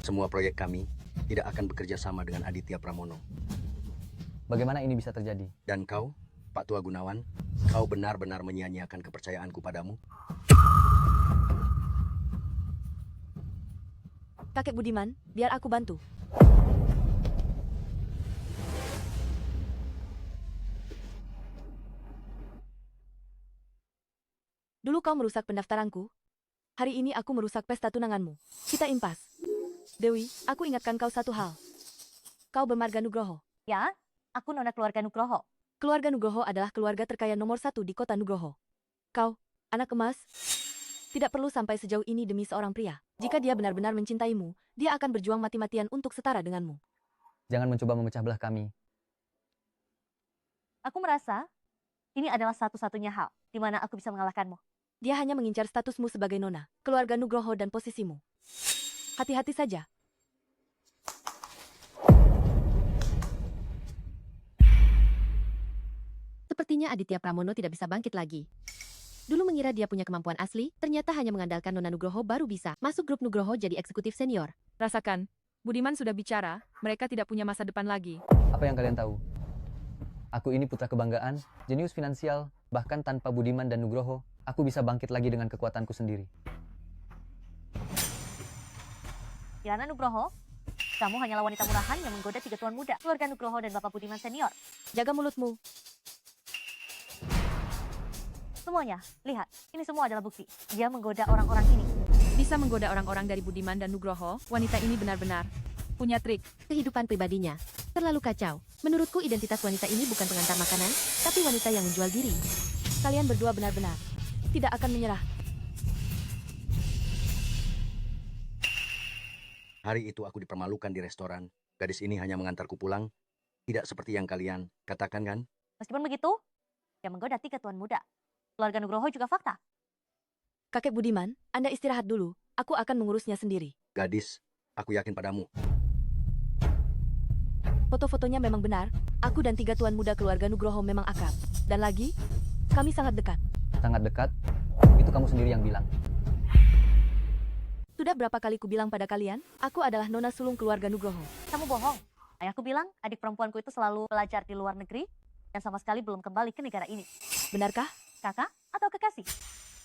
Semua proyek kami tidak akan bekerja sama dengan Aditya Pramono. Bagaimana ini bisa terjadi? Dan kau, Pak Tua Gunawan, kau benar-benar menyia-nyiakan kepercayaanku padamu. Kakek Budiman, biar aku bantu. Dulu kau merusak pendaftaranku. Hari ini aku merusak pesta tunanganmu. Kita impas. Dewi, aku ingatkan kau satu hal. Kau bermarga Nugroho. Ya, Aku nona keluarga Nugroho. Keluarga Nugroho adalah keluarga terkaya nomor 1 di kota Nugroho. Kau, anak emas, tidak perlu sampai sejauh ini demi seorang pria. Jika dia benar-benar mencintaimu, dia akan berjuang mati-matian untuk setara denganmu. Jangan mencoba memecah belah kami. Aku merasa ini adalah satu-satunya hal di mana aku bisa mengalahkanmu. Dia hanya mengincar statusmu sebagai nona, keluarga Nugroho dan posisimu. Hati-hati saja. Sepertinya Aditya Pramono tidak bisa bangkit lagi. Dulu mengira dia punya kemampuan asli, ternyata hanya mengandalkan Nona Nugroho baru bisa masuk grup Nugroho jadi eksekutif senior. Rasakan, Budiman sudah bicara, mereka tidak punya masa depan lagi. Apa yang kalian tahu? Aku ini putra kebanggaan, jenius finansial, bahkan tanpa Budiman dan Nugroho, aku bisa bangkit lagi dengan kekuatanku sendiri. Kirana Nugroho, kamu hanyalah wanita murahan yang menggoda 3 tuan muda, keluarga Nugroho dan Bapak Budiman senior. Jaga mulutmu. Semuanya, lihat, ini semua adalah bukti. Dia menggoda orang-orang ini. Bisa menggoda orang-orang dari Budiman dan Nugroho, wanita ini benar-benar punya trik. Kehidupan pribadinya terlalu kacau. Menurutku identitas wanita ini bukan pengantar makanan, tapi wanita yang menjual diri. Kalian berdua benar-benar tidak akan menyerah. Hari itu aku dipermalukan di restoran. Gadis ini hanya mengantarku pulang. Tidak seperti yang kalian katakan kan? Meskipun begitu, dia menggoda 3 tuan muda. Keluarga Nugroho juga fakta. Kakek Budiman, Anda istirahat dulu. Aku akan mengurusnya sendiri. Gadis, aku yakin padamu. Foto-fotonya memang benar. Aku dan 3 tuan muda keluarga Nugroho memang akrab. Dan lagi, kami sangat dekat. Sangat dekat? Itu kamu sendiri yang bilang. Sudah berapa kali ku bilang pada kalian, aku adalah nona sulung keluarga Nugroho. Kamu bohong. Ayahku bilang, adik perempuanku itu selalu belajar di luar negeri dan sama sekali belum kembali ke negara ini. Benarkah? Kakak atau kekasih?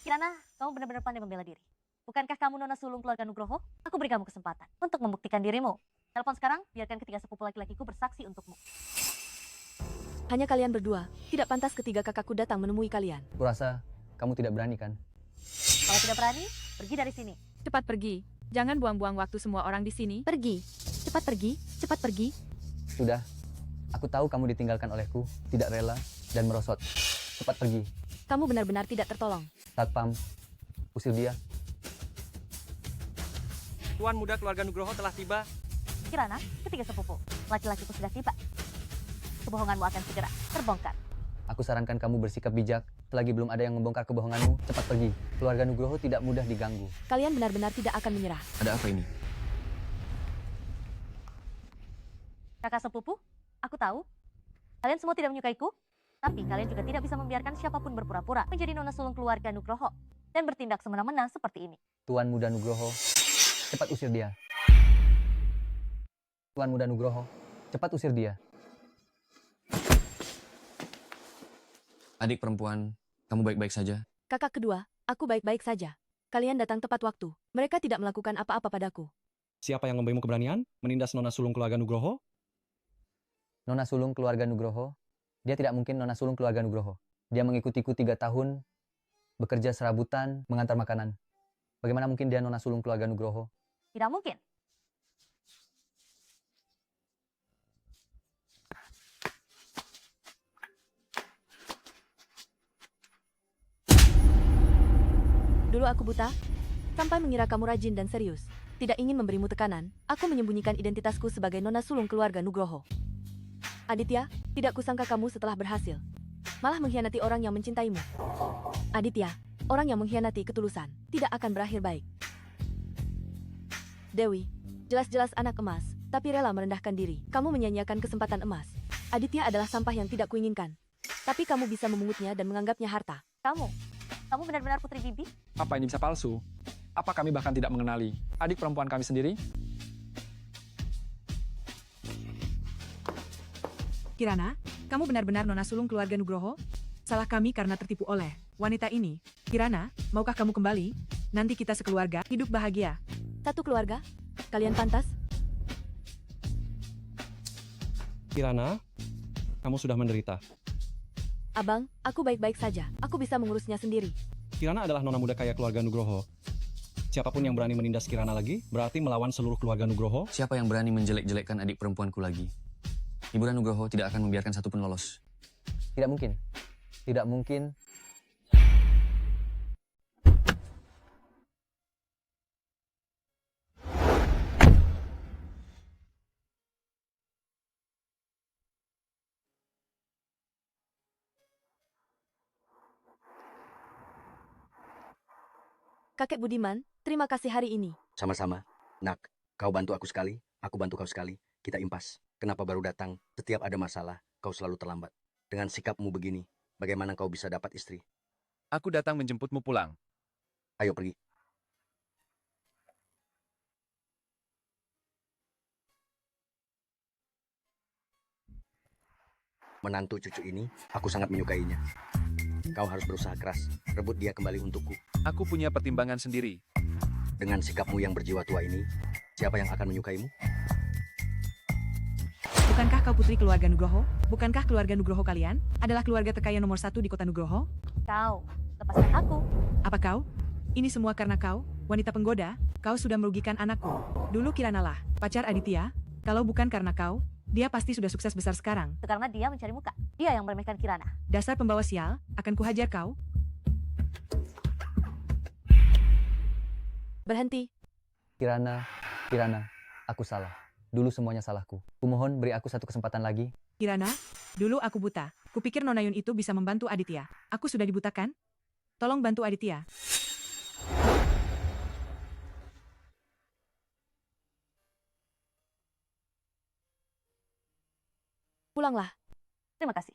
Kirana, kamu benar-benar pandai membela diri. Bukankah kamu nona sulung keluarga Nugroho? Aku beri kamu kesempatan untuk membuktikan dirimu. Telepon sekarang, biarkan ketiga sepupu laki-lakiku bersaksi untukmu. Hanya kalian berdua, tidak pantas ketiga kakakku datang menemui kalian. Kurasa kamu tidak berani kan? Kalau tidak berani, pergi dari sini. Cepat pergi. Jangan buang-buang waktu semua orang di sini. Pergi. Cepat pergi. Cepat pergi. Sudah. Aku tahu kamu ditinggalkan olehku, tidak rela, dan merosot. Cepat pergi. Kamu benar-benar tidak tertolong. Satpam, usir dia. Tuan muda keluarga Nugroho telah tiba. Kirana, ketiga sepupu, laki-lakiku sudah tiba. Kebohonganmu akan segera terbongkar. Aku sarankan kamu bersikap bijak. Selagi belum ada yang membongkar kebohonganmu, cepat pergi. Keluarga Nugroho tidak mudah diganggu. Kalian benar-benar tidak akan menyerah. Ada apa ini? Kakak sepupu, aku tahu. Kalian semua tidak menyukaiku, tapi kalian juga tidak bisa membiarkan siapapun berpura-pura menjadi nona sulung keluarga Nugroho dan bertindak semena-mena seperti ini. Tuan muda Nugroho, cepat usir dia. Tuan muda Nugroho, cepat usir dia. Adik perempuan, kamu baik-baik saja? Kakak kedua, aku baik-baik saja. Kalian datang tepat waktu. Mereka tidak melakukan apa-apa padaku. Siapa yang memberimu keberanian menindas nona sulung keluarga Nugroho? Nona sulung keluarga Nugroho? Dia tidak mungkin nona sulung keluarga Nugroho. Dia mengikutiku 3 tahun, bekerja serabutan, mengantar makanan. Bagaimana mungkin dia nona sulung keluarga Nugroho? Tidak mungkin. Dulu aku buta, sampai mengira kamu rajin dan serius. Tidak ingin memberimu tekanan, aku menyembunyikan identitasku sebagai nona sulung keluarga Nugroho. Aditya, tidak kusangka kamu setelah berhasil malah mengkhianati orang yang mencintaimu. Aditya, orang yang mengkhianati ketulusan tidak akan berakhir baik. Dewi, jelas-jelas anak emas, tapi rela merendahkan diri. Kamu menyia-nyiakan kesempatan emas. Aditya adalah sampah yang tidak kuinginkan. Tapi kamu bisa memungutnya dan menganggapnya harta. Kamu benar-benar putri bibi? Apa ini bisa palsu? Apa kami bahkan tidak mengenali adik perempuan kami sendiri? Kirana, kamu benar-benar nona sulung keluarga Nugroho? Salah kami karena tertipu oleh wanita ini. Kirana, maukah kamu kembali? Nanti kita sekeluarga hidup bahagia. Satu keluarga? Kalian pantas? Kirana, kamu sudah menderita. Abang, aku baik-baik saja. Aku bisa mengurusnya sendiri. Kirana adalah nona muda kaya keluarga Nugroho. Siapapun yang berani menindas Kirana lagi, berarti melawan seluruh keluarga Nugroho. Siapa yang berani menjelek-jelekkan adik perempuanku lagi? Ibu Nugroho tidak akan membiarkan satupun lolos. Tidak mungkin. Tidak mungkin. Kakek Budiman, terima kasih hari ini. Sama-sama. Nak, kau bantu aku sekali, aku bantu kau sekali. Kita impas. Kenapa baru datang? Setiap ada masalah, kau selalu terlambat. Dengan sikapmu begini, bagaimana kau bisa dapat istri? Aku datang menjemputmu pulang. Ayo pergi. Menantu cucu ini, aku sangat menyukainya. Kau harus berusaha keras, rebut dia kembali untukku. Aku punya pertimbangan sendiri. Dengan sikapmu yang berjiwa tua ini, siapa yang akan menyukaimu? Bukankah kau putri keluarga Nugroho? Bukankah keluarga Nugroho kalian adalah keluarga terkaya nomor 1 di kota Nugroho? Kau, lepaskan aku. Apa kau? Ini semua karena kau, wanita penggoda, kau sudah merugikan anakku. Dulu Kirana lah, pacar Aditya. Kalau bukan karena kau, dia pasti sudah sukses besar sekarang. Karena dia mencari muka. Dia yang meremehkan Kirana. Dasar pembawa sial, akan kuhajar kau. Berhenti. Kirana, aku salah. Dulu semuanya salahku. Kumohon beri aku satu kesempatan lagi. Kirana, dulu aku buta. Kupikir Nona Yun itu bisa membantu Aditya. Aku sudah dibutakan? Tolong bantu Aditya. Pulanglah. Terima kasih.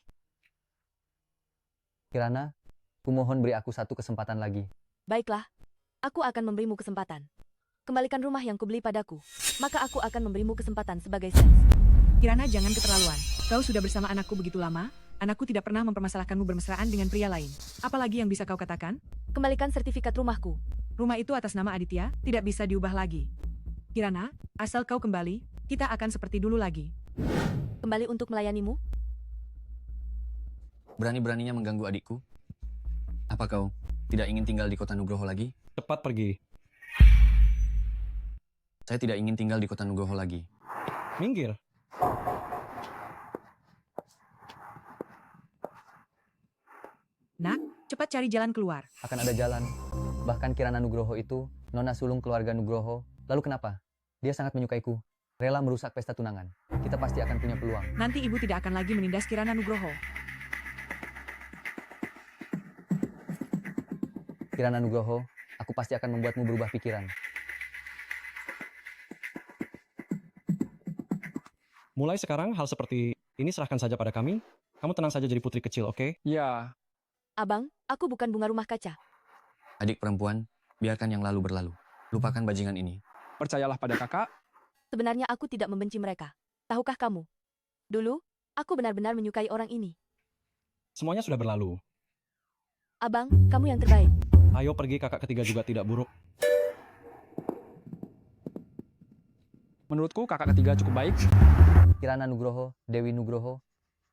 Kirana, kumohon beri aku satu kesempatan lagi. Baiklah. Aku akan memberimu kesempatan. Kembalikan rumah yang kubeli padaku. Maka aku akan memberimu kesempatan sebagai sales. Kirana, jangan keterlaluan. Kau sudah bersama anakku begitu lama, anakku tidak pernah mempermasalahkanmu bermesraan dengan pria lain. Apalagi yang bisa kau katakan? Kembalikan sertifikat rumahku. Rumah itu atas nama Aditya, tidak bisa diubah lagi. Kirana, asal kau kembali, kita akan seperti dulu lagi. Kembali untuk melayanimu? Berani-beraninya mengganggu adikku? Apa kau tidak ingin tinggal di kota Nugroho lagi? Cepat pergi. Saya tidak ingin tinggal di kota Nugroho lagi. Minggir. Nak, cepat cari jalan keluar. Akan ada jalan. Bahkan Kirana Nugroho itu, nona sulung keluarga Nugroho. Lalu kenapa? Dia sangat menyukaiku. Rela merusak pesta tunangan. Kita pasti akan punya peluang. Nanti ibu tidak akan lagi menindas Kirana Nugroho. Kirana Nugroho, aku pasti akan membuatmu berubah pikiran. Mulai sekarang hal seperti ini serahkan saja pada kami. Kamu tenang saja jadi putri kecil, oke? Ya. Abang, aku bukan bunga rumah kaca. Adik perempuan, biarkan yang lalu berlalu. Lupakan bajingan ini. Percayalah pada kakak. Sebenarnya aku tidak membenci mereka. Tahukah kamu? Dulu, aku benar-benar menyukai orang ini. Semuanya sudah berlalu. Abang, kamu yang terbaik. Ayo pergi, kakak ketiga juga tidak buruk. Menurutku kakak ketiga cukup baik. Kirana Nugroho, Dewi Nugroho,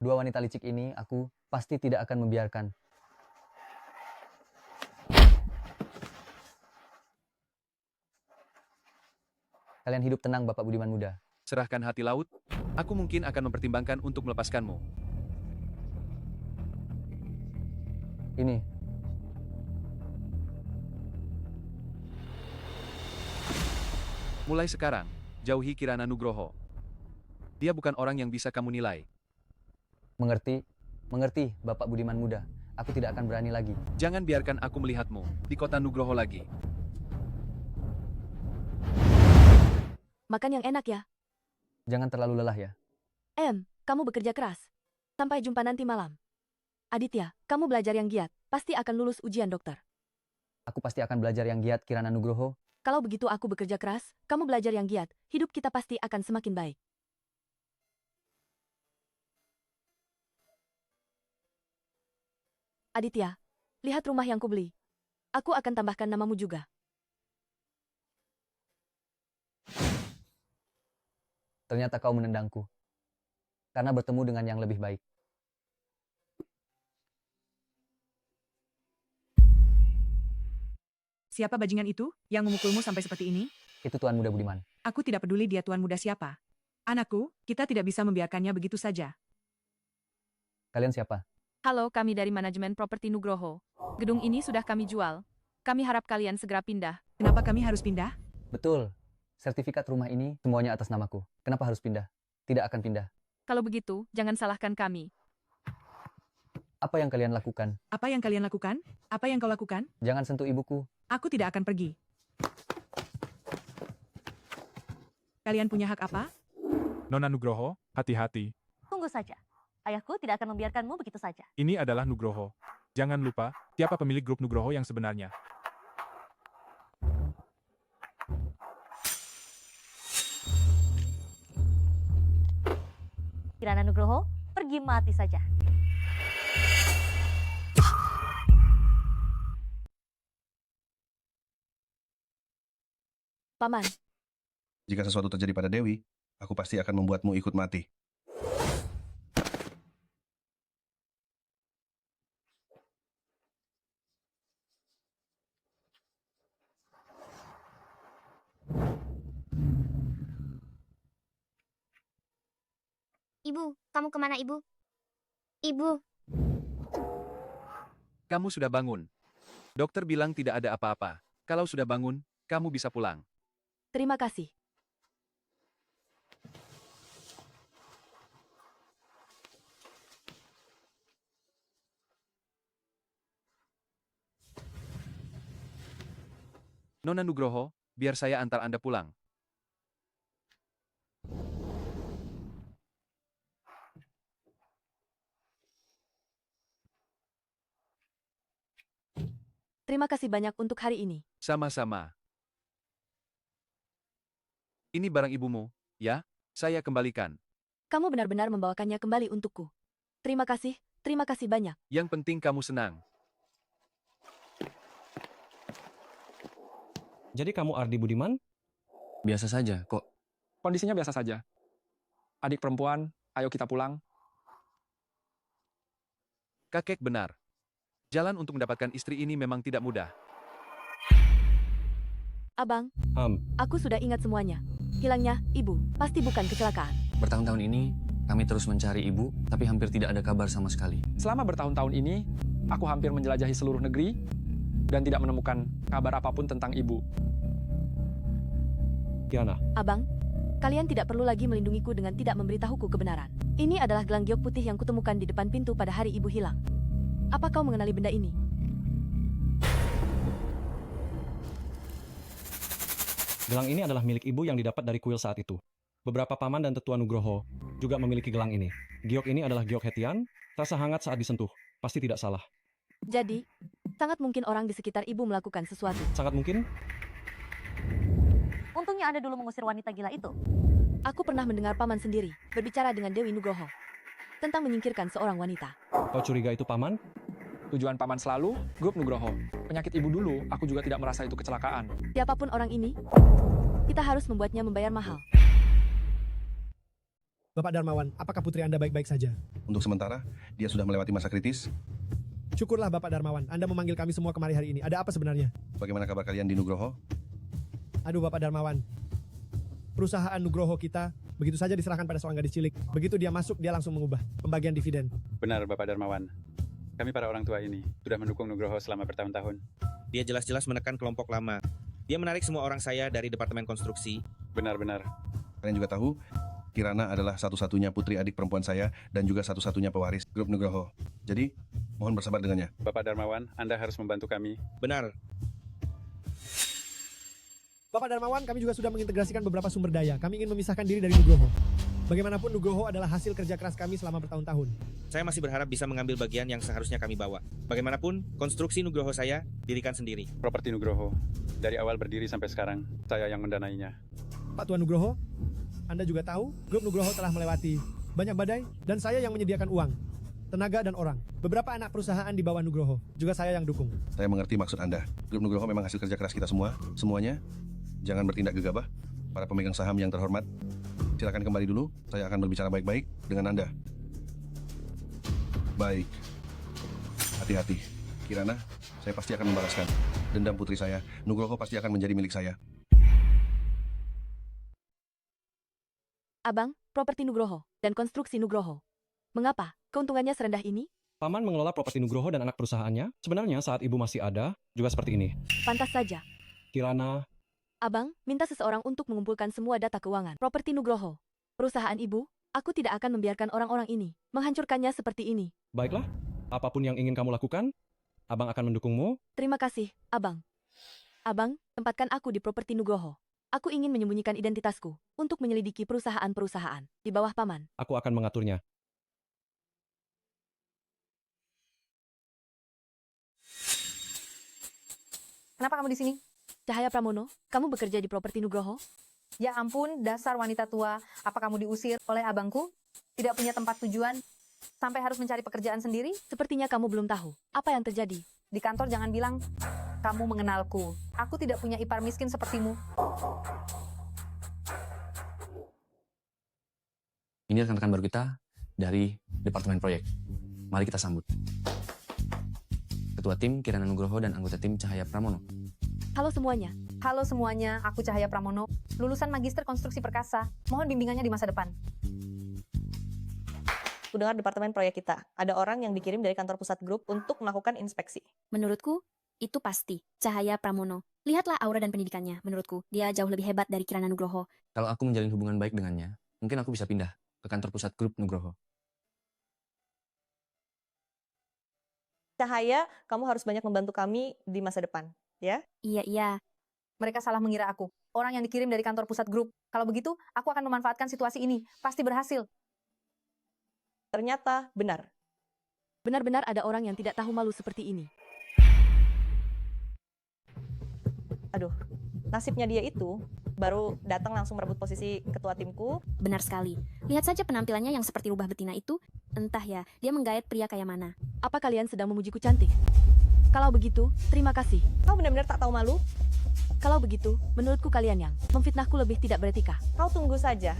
dua wanita licik ini aku pasti tidak akan membiarkan. Kalian hidup tenang, Bapak Budiman Muda. Serahkan hati laut, aku mungkin akan mempertimbangkan untuk melepaskanmu. Ini. Mulai sekarang, jauhi Kirana Nugroho. Dia bukan orang yang bisa kamu nilai. Mengerti? Mengerti, Bapak Budiman Muda. Aku tidak akan berani lagi. Jangan biarkan aku melihatmu di kota Nugroho lagi. Makan yang enak ya. Jangan terlalu lelah ya. Kamu bekerja keras. Sampai jumpa nanti malam. Aditya, kamu belajar yang giat. Pasti akan lulus ujian dokter. Aku pasti akan belajar yang giat, Kirana Nugroho. Kalau begitu aku bekerja keras, kamu belajar yang giat. Hidup kita pasti akan semakin baik. Aditya, lihat rumah yang kubeli. Aku akan tambahkan namamu juga. Ternyata kau menendangku. Karena bertemu dengan yang lebih baik. Siapa bajingan itu yang memukulmu sampai seperti ini? Itu Tuan Muda Budiman. Aku tidak peduli dia tuan muda siapa. Anakku, kita tidak bisa membiarkannya begitu saja. Kalian siapa? Halo, kami dari manajemen properti Nugroho. Gedung ini sudah kami jual. Kami harap kalian segera pindah. Kenapa kami harus pindah? Betul. Sertifikat rumah ini semuanya atas namaku. Kenapa harus pindah? Tidak akan pindah. Kalau begitu, jangan salahkan kami. Apa yang kalian lakukan? Apa yang kalian lakukan? Apa yang kau lakukan? Jangan sentuh ibuku. Aku tidak akan pergi. Kalian punya hak apa? Nona Nugroho, hati-hati. Tunggu saja. Ayahku tidak akan membiarkanmu begitu saja. Ini adalah Nugroho. Jangan lupa, siapa pemilik grup Nugroho yang sebenarnya. Kirana Nugroho, pergi mati saja. Paman, Jika sesuatu terjadi pada Dewi, aku pasti akan membuatmu ikut mati. Ibu, kamu kemana ibu? Ibu, Kamu sudah bangun. Dokter bilang tidak ada apa-apa. Kalau sudah bangun, kamu bisa pulang. terima kasih. Nona Nugroho, biar saya antar Anda pulang. Terima kasih banyak untuk hari ini. Sama-sama. Ini barang ibumu, ya? Saya kembalikan. Kamu benar-benar membawakannya kembali untukku. Terima kasih banyak. Yang penting kamu senang. Jadi kamu Ardi Budiman? Biasa saja, kok. Kondisinya biasa saja. Adik perempuan, ayo kita pulang. Kakek benar. Jalan untuk mendapatkan istri ini memang tidak mudah. Abang, aku sudah ingat semuanya. Hilangnya ibu pasti bukan kecelakaan. Bertahun-tahun ini, kami terus mencari ibu, tapi hampir tidak ada kabar sama sekali. Selama bertahun-tahun ini, aku hampir menjelajahi seluruh negeri dan tidak menemukan kabar apapun tentang ibu. Kirana. Abang, kalian tidak perlu lagi melindungiku dengan tidak memberitahuku kebenaran. Ini adalah gelang giok putih yang kutemukan di depan pintu pada hari ibu hilang. Apa kau mengenali benda ini? Gelang ini adalah milik ibu yang didapat dari kuil saat itu. Beberapa paman dan tetua Nugroho juga memiliki gelang ini. Giok ini adalah giok Hetian, terasa hangat saat disentuh. Pasti tidak salah. Jadi, sangat mungkin orang di sekitar ibu melakukan sesuatu. Sangat mungkin? Untungnya Anda dulu mengusir wanita gila itu. Aku pernah mendengar paman sendiri berbicara dengan Dewi Nugroho tentang menyingkirkan seorang wanita. Kau curiga itu paman? Tujuan paman selalu, grup Nugroho. Penyakit ibu dulu, aku juga tidak merasa itu kecelakaan. Siapapun orang ini, kita harus membuatnya membayar mahal. Bapak Darmawan, apakah putri Anda baik-baik saja? Untuk sementara, dia sudah melewati masa kritis. Syukurlah Bapak Darmawan, Anda memanggil kami semua kemari hari ini. Ada apa sebenarnya? Bagaimana kabar kalian di Nugroho? Aduh Bapak Darmawan, perusahaan Nugroho kita begitu saja diserahkan pada seorang gadis cilik. Begitu dia masuk, dia langsung mengubah pembagian dividen. Benar, Bapak Darmawan. Kami para orang tua ini sudah mendukung Nugroho selama bertahun-tahun. Dia jelas-jelas menekan kelompok lama. Dia menarik semua orang saya dari departemen konstruksi. Benar-benar. Kalian juga tahu, Kirana adalah satu-satunya putri adik perempuan saya dan juga satu-satunya pewaris grup Nugroho. Jadi, mohon bersabar dengannya. Bapak Darmawan, Anda harus membantu kami. Benar. Bapak Darmawan, kami juga sudah mengintegrasikan beberapa sumber daya. Kami ingin memisahkan diri dari Nugroho. Bagaimanapun Nugroho adalah hasil kerja keras kami selama bertahun-tahun. Saya masih berharap bisa mengambil bagian yang seharusnya kami bawa. Bagaimanapun, konstruksi Nugroho saya dirikan sendiri. Properti Nugroho. Dari awal berdiri sampai sekarang, saya yang mendanainya. Pak Tuan Nugroho, Anda juga tahu, grup Nugroho telah melewati banyak badai dan saya yang menyediakan uang, tenaga dan orang. Beberapa anak perusahaan di bawah Nugroho, juga saya yang dukung. Saya mengerti maksud Anda. Grup Nugroho memang hasil kerja keras kita semua, semuanya. Jangan bertindak gegabah. Para pemegang saham yang terhormat, silakan kembali dulu. Saya akan berbicara baik-baik dengan Anda. Baik. Hati-hati. Kirana, saya pasti akan membalaskan dendam putri saya. Nugroho pasti akan menjadi milik saya. Abang, properti Nugroho, dan konstruksi Nugroho. Mengapa keuntungannya serendah ini? Paman mengelola properti Nugroho dan anak perusahaannya. Sebenarnya saat ibu masih ada, juga seperti ini. Pantas saja. Kirana, Abang, minta seseorang untuk mengumpulkan semua data keuangan properti Nugroho. Perusahaan ibu, aku tidak akan membiarkan orang-orang ini menghancurkannya seperti ini. baiklah. Apapun yang ingin kamu lakukan, abang akan mendukungmu. Terima kasih, Abang. Abang, tempatkan aku di properti Nugroho. Aku ingin menyembunyikan identitasku untuk menyelidiki perusahaan-perusahaan di bawah paman. Aku akan mengaturnya. Kenapa kamu di sini? Cahaya Pramono, kamu bekerja di properti Nugroho? Ya ampun, dasar wanita tua. Apa kamu diusir oleh abangku? Tidak punya tempat tujuan? Sampai harus mencari pekerjaan sendiri? Sepertinya kamu belum tahu apa yang terjadi. Di kantor jangan bilang, kamu mengenalku. Aku tidak punya ipar miskin sepertimu. Ini rekan-rekan baru kita dari Departemen Proyek. Mari kita sambut. Ketua Tim Kirana Nugroho dan anggota tim Cahaya Pramono. Halo semuanya. Halo semuanya, aku Cahaya Pramono, lulusan Magister Konstruksi Perkasa. Mohon bimbingannya di masa depan. Aku dengar departemen proyek kita, ada orang yang dikirim dari kantor pusat grup untuk melakukan inspeksi. Menurutku, itu pasti Cahaya Pramono. Lihatlah aura dan pendidikannya. Menurutku, dia jauh lebih hebat dari Kirana Nugroho. Kalau aku menjalin hubungan baik dengannya, mungkin aku bisa pindah ke kantor pusat grup Nugroho. Cahaya, kamu harus banyak membantu kami di masa depan, ya? Iya. Mereka salah mengira aku. Orang yang dikirim dari kantor pusat grup. Kalau begitu, aku akan memanfaatkan situasi ini. Pasti berhasil. Ternyata benar. Benar-benar ada orang yang tidak tahu malu seperti ini. Aduh, nasibnya dia itu baru datang langsung merebut posisi ketua timku. Benar sekali. Lihat saja penampilannya yang seperti rubah betina itu. Entah ya, dia menggait pria kayak mana. Apa kalian sedang memujiku cantik? Kalau begitu, terima kasih. Kau benar-benar tak tahu malu? Kalau begitu, menurutku kalian yang memfitnahku lebih tidak beretika. Kau tunggu saja.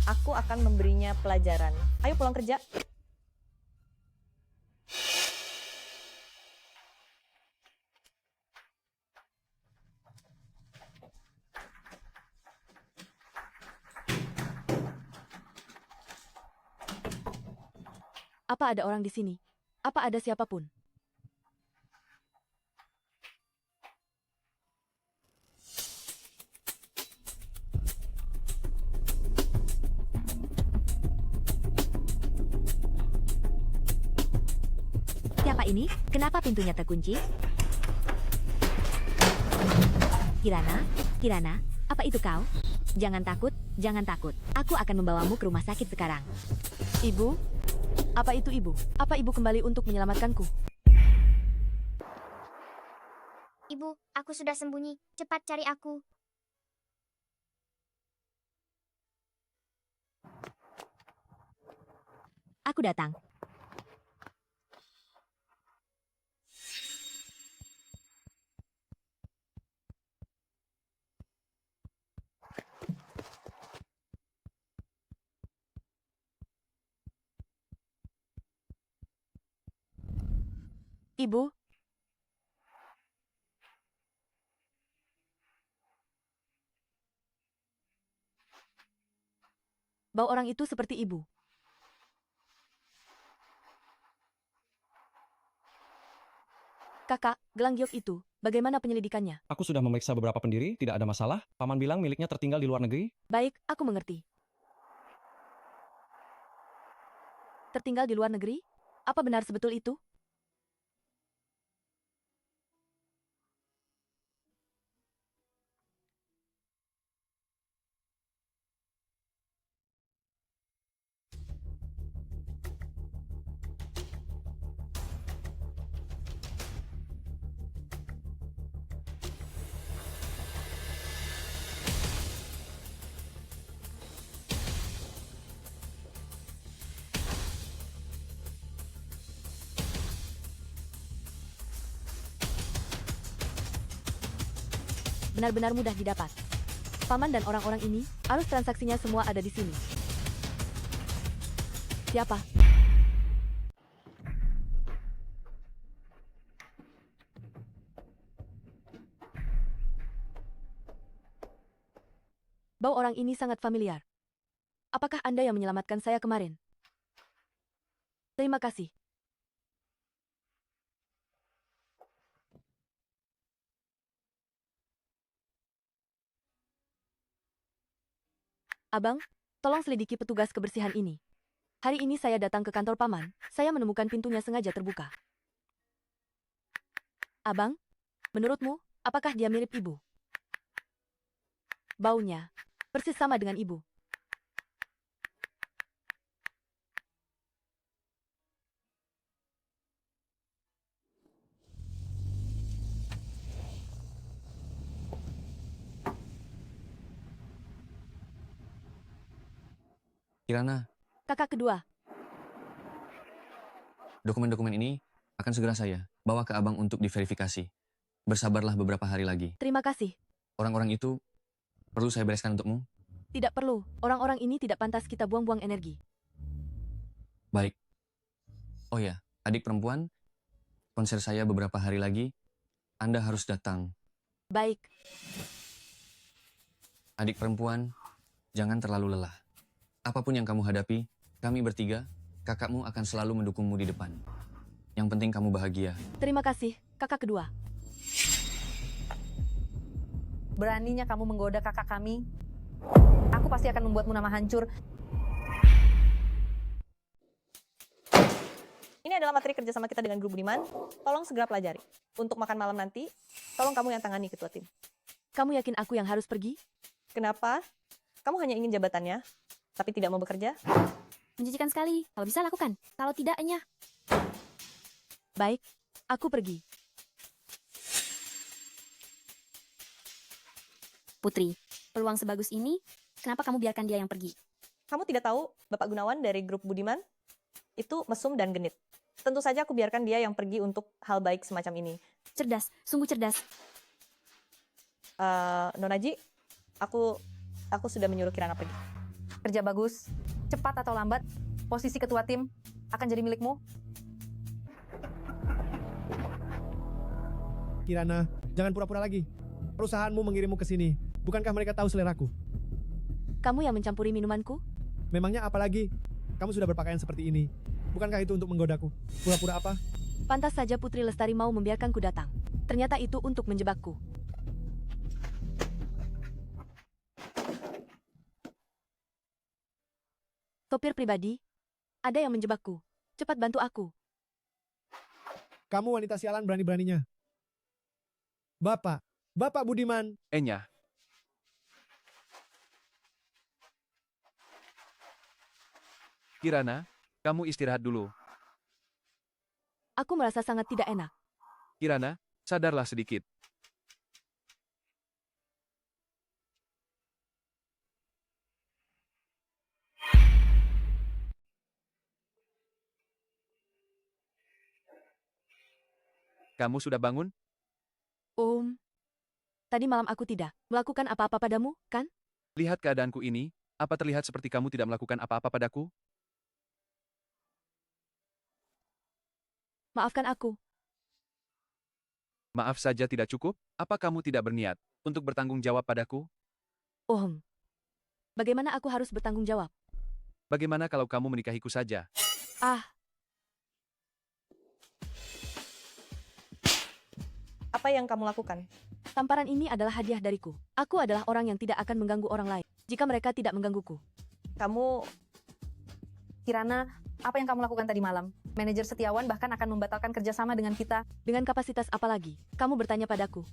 Aku akan memberinya pelajaran. Ayo pulang kerja. Apa ada orang di sini? Apa ada siapapun? Siapa ini? Kenapa pintunya terkunci? Kirana, apa itu kau? Jangan takut, jangan takut. Aku akan membawamu ke rumah sakit sekarang. Ibu? Apa itu ibu? Apa ibu kembali untuk menyelamatkanku? Ibu, aku sudah sembunyi. Cepat cari aku. Aku datang. Ibu? Bau orang itu seperti ibu. Kakak, gelang giok itu, bagaimana penyelidikannya? Aku sudah memeriksa beberapa pendiri, tidak ada masalah. Paman bilang miliknya tertinggal di luar negeri. Baik, aku mengerti. Tertinggal di luar negeri? Apa benar sebetul itu? Benar-benar mudah didapat. Paman dan orang-orang ini, arus transaksinya semua ada di sini. Siapa? Bau orang ini sangat familiar. Apakah Anda yang menyelamatkan saya kemarin? Terima kasih. Abang, tolong selidiki petugas kebersihan ini. Hari ini saya datang ke kantor paman, saya menemukan pintunya sengaja terbuka. Abang, menurutmu, apakah dia mirip ibu? Baunya persis sama dengan ibu. Kirana, Kakak kedua, dokumen-dokumen ini akan segera saya bawa ke abang untuk diverifikasi. Bersabarlah beberapa hari lagi. terima kasih. Orang-orang itu perlu saya bereskan untukmu? Tidak perlu, orang-orang ini tidak pantas kita buang-buang energi. Baik. Oh ya, adik perempuan, konser saya beberapa hari lagi. Anda harus datang. Baik, Adik perempuan, jangan terlalu lelah. Apapun yang kamu hadapi, kami bertiga, kakakmu akan selalu mendukungmu di depan. Yang penting kamu bahagia. terima kasih, kakak kedua. Beraninya kamu menggoda kakak kami. Aku pasti akan membuatmu nama hancur. Ini adalah materi kerjasama kita dengan Grup Budiman. Tolong segera pelajari. Untuk makan malam nanti, tolong kamu yang tangani ketua tim. Kamu yakin aku yang harus pergi? Kenapa? Kamu hanya ingin jabatannya, tapi tidak mau bekerja? Menjijikan sekali. Kalau bisa lakukan. Kalau tidaknya. Baik, aku pergi. Putri, peluang sebagus ini, kenapa kamu biarkan dia yang pergi? Kamu tidak tahu Bapak Gunawan dari Grup Budiman? Itu mesum dan genit. Tentu saja aku biarkan dia yang pergi untuk hal baik semacam ini. Cerdas, sungguh cerdas. Nonaji, aku sudah menyuruh Kirana pergi. Kerja bagus, cepat atau lambat, posisi ketua tim akan jadi milikmu. Kirana, jangan pura-pura lagi. Perusahaanmu mengirimmu ke sini. Bukankah mereka tahu seleraku? Kamu yang mencampuri minumanku? Memangnya apalagi? Kamu sudah berpakaian seperti ini. Bukankah itu untuk menggodaku? Pura-pura apa? Pantas saja Putri Lestari mau membiarkanku datang. Ternyata itu untuk menjebakku. Sopir pribadi, ada yang menjebakku. Cepat bantu aku. Kamu wanita sialan berani-beraninya. Bapak Budiman. Enya, Kirana, kamu istirahat dulu. Aku merasa sangat tidak enak. Kirana, sadarlah sedikit. Kamu sudah bangun? Tadi malam aku tidak melakukan apa-apa padamu, kan? Lihat keadaanku ini, apa terlihat seperti kamu tidak melakukan apa-apa padaku? Maafkan aku. Maaf saja tidak cukup? Apa kamu tidak berniat untuk bertanggung jawab padaku? Bagaimana aku harus bertanggung jawab? Bagaimana kalau kamu menikahiku saja? Apa yang kamu lakukan? Tamparan ini adalah hadiah dariku. Aku adalah orang yang tidak akan mengganggu orang lain jika mereka tidak menggangguku. Kirana, apa yang kamu lakukan tadi malam? Manajer Setiawan bahkan akan membatalkan kerjasama dengan kita. Dengan kapasitas apa lagi? Kamu bertanya padaku.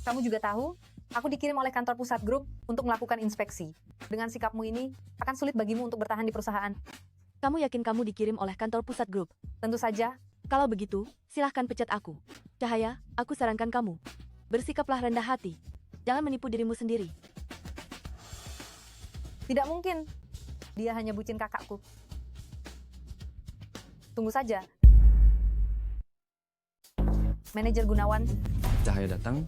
Kamu juga tahu, aku dikirim oleh kantor pusat grup untuk melakukan inspeksi. Dengan sikapmu ini, akan sulit bagimu untuk bertahan di perusahaan. Kamu yakin kamu dikirim oleh kantor pusat grup? Tentu saja. Kalau begitu, silahkan pecat aku. Cahaya, aku sarankan kamu. Bersikaplah rendah hati. Jangan menipu dirimu sendiri. Tidak mungkin. Dia hanya bucin kakakku. Tunggu saja. Manajer Gunawan. Cahaya datang.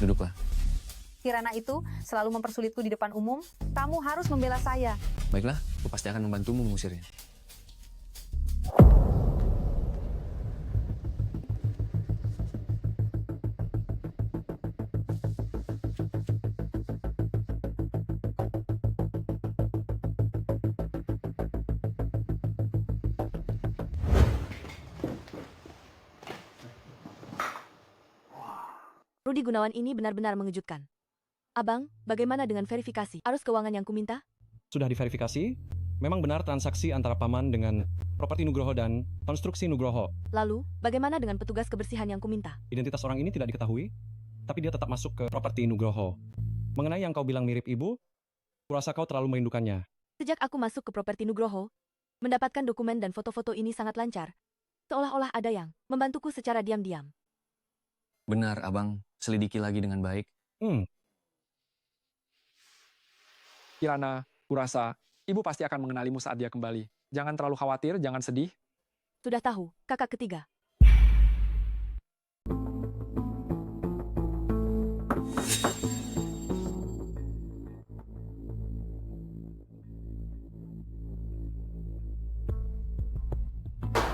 Duduklah. Kirana itu selalu mempersulitku di depan umum. Kamu harus membela saya. Baiklah, aku pasti akan membantumu mengusirnya. Rudi Gunawan ini benar-benar mengejutkan. Abang, bagaimana dengan verifikasi arus keuangan yang kuminta? Sudah diverifikasi, memang benar transaksi antara Paman dengan properti Nugroho dan konstruksi Nugroho. Lalu, bagaimana dengan petugas kebersihan yang kuminta? Identitas orang ini tidak diketahui, tapi dia tetap masuk ke properti Nugroho. Mengenai yang kau bilang mirip ibu, kurasa kau terlalu merindukannya. Sejak aku masuk ke properti Nugroho, mendapatkan dokumen dan foto-foto ini sangat lancar. Seolah-olah ada yang membantuku secara diam-diam. Benar, Abang. Selidiki lagi dengan baik. Kirana, kurasa, ibu pasti akan mengenalimu saat dia kembali. Jangan terlalu khawatir, jangan sedih. Sudah tahu, kakak ketiga.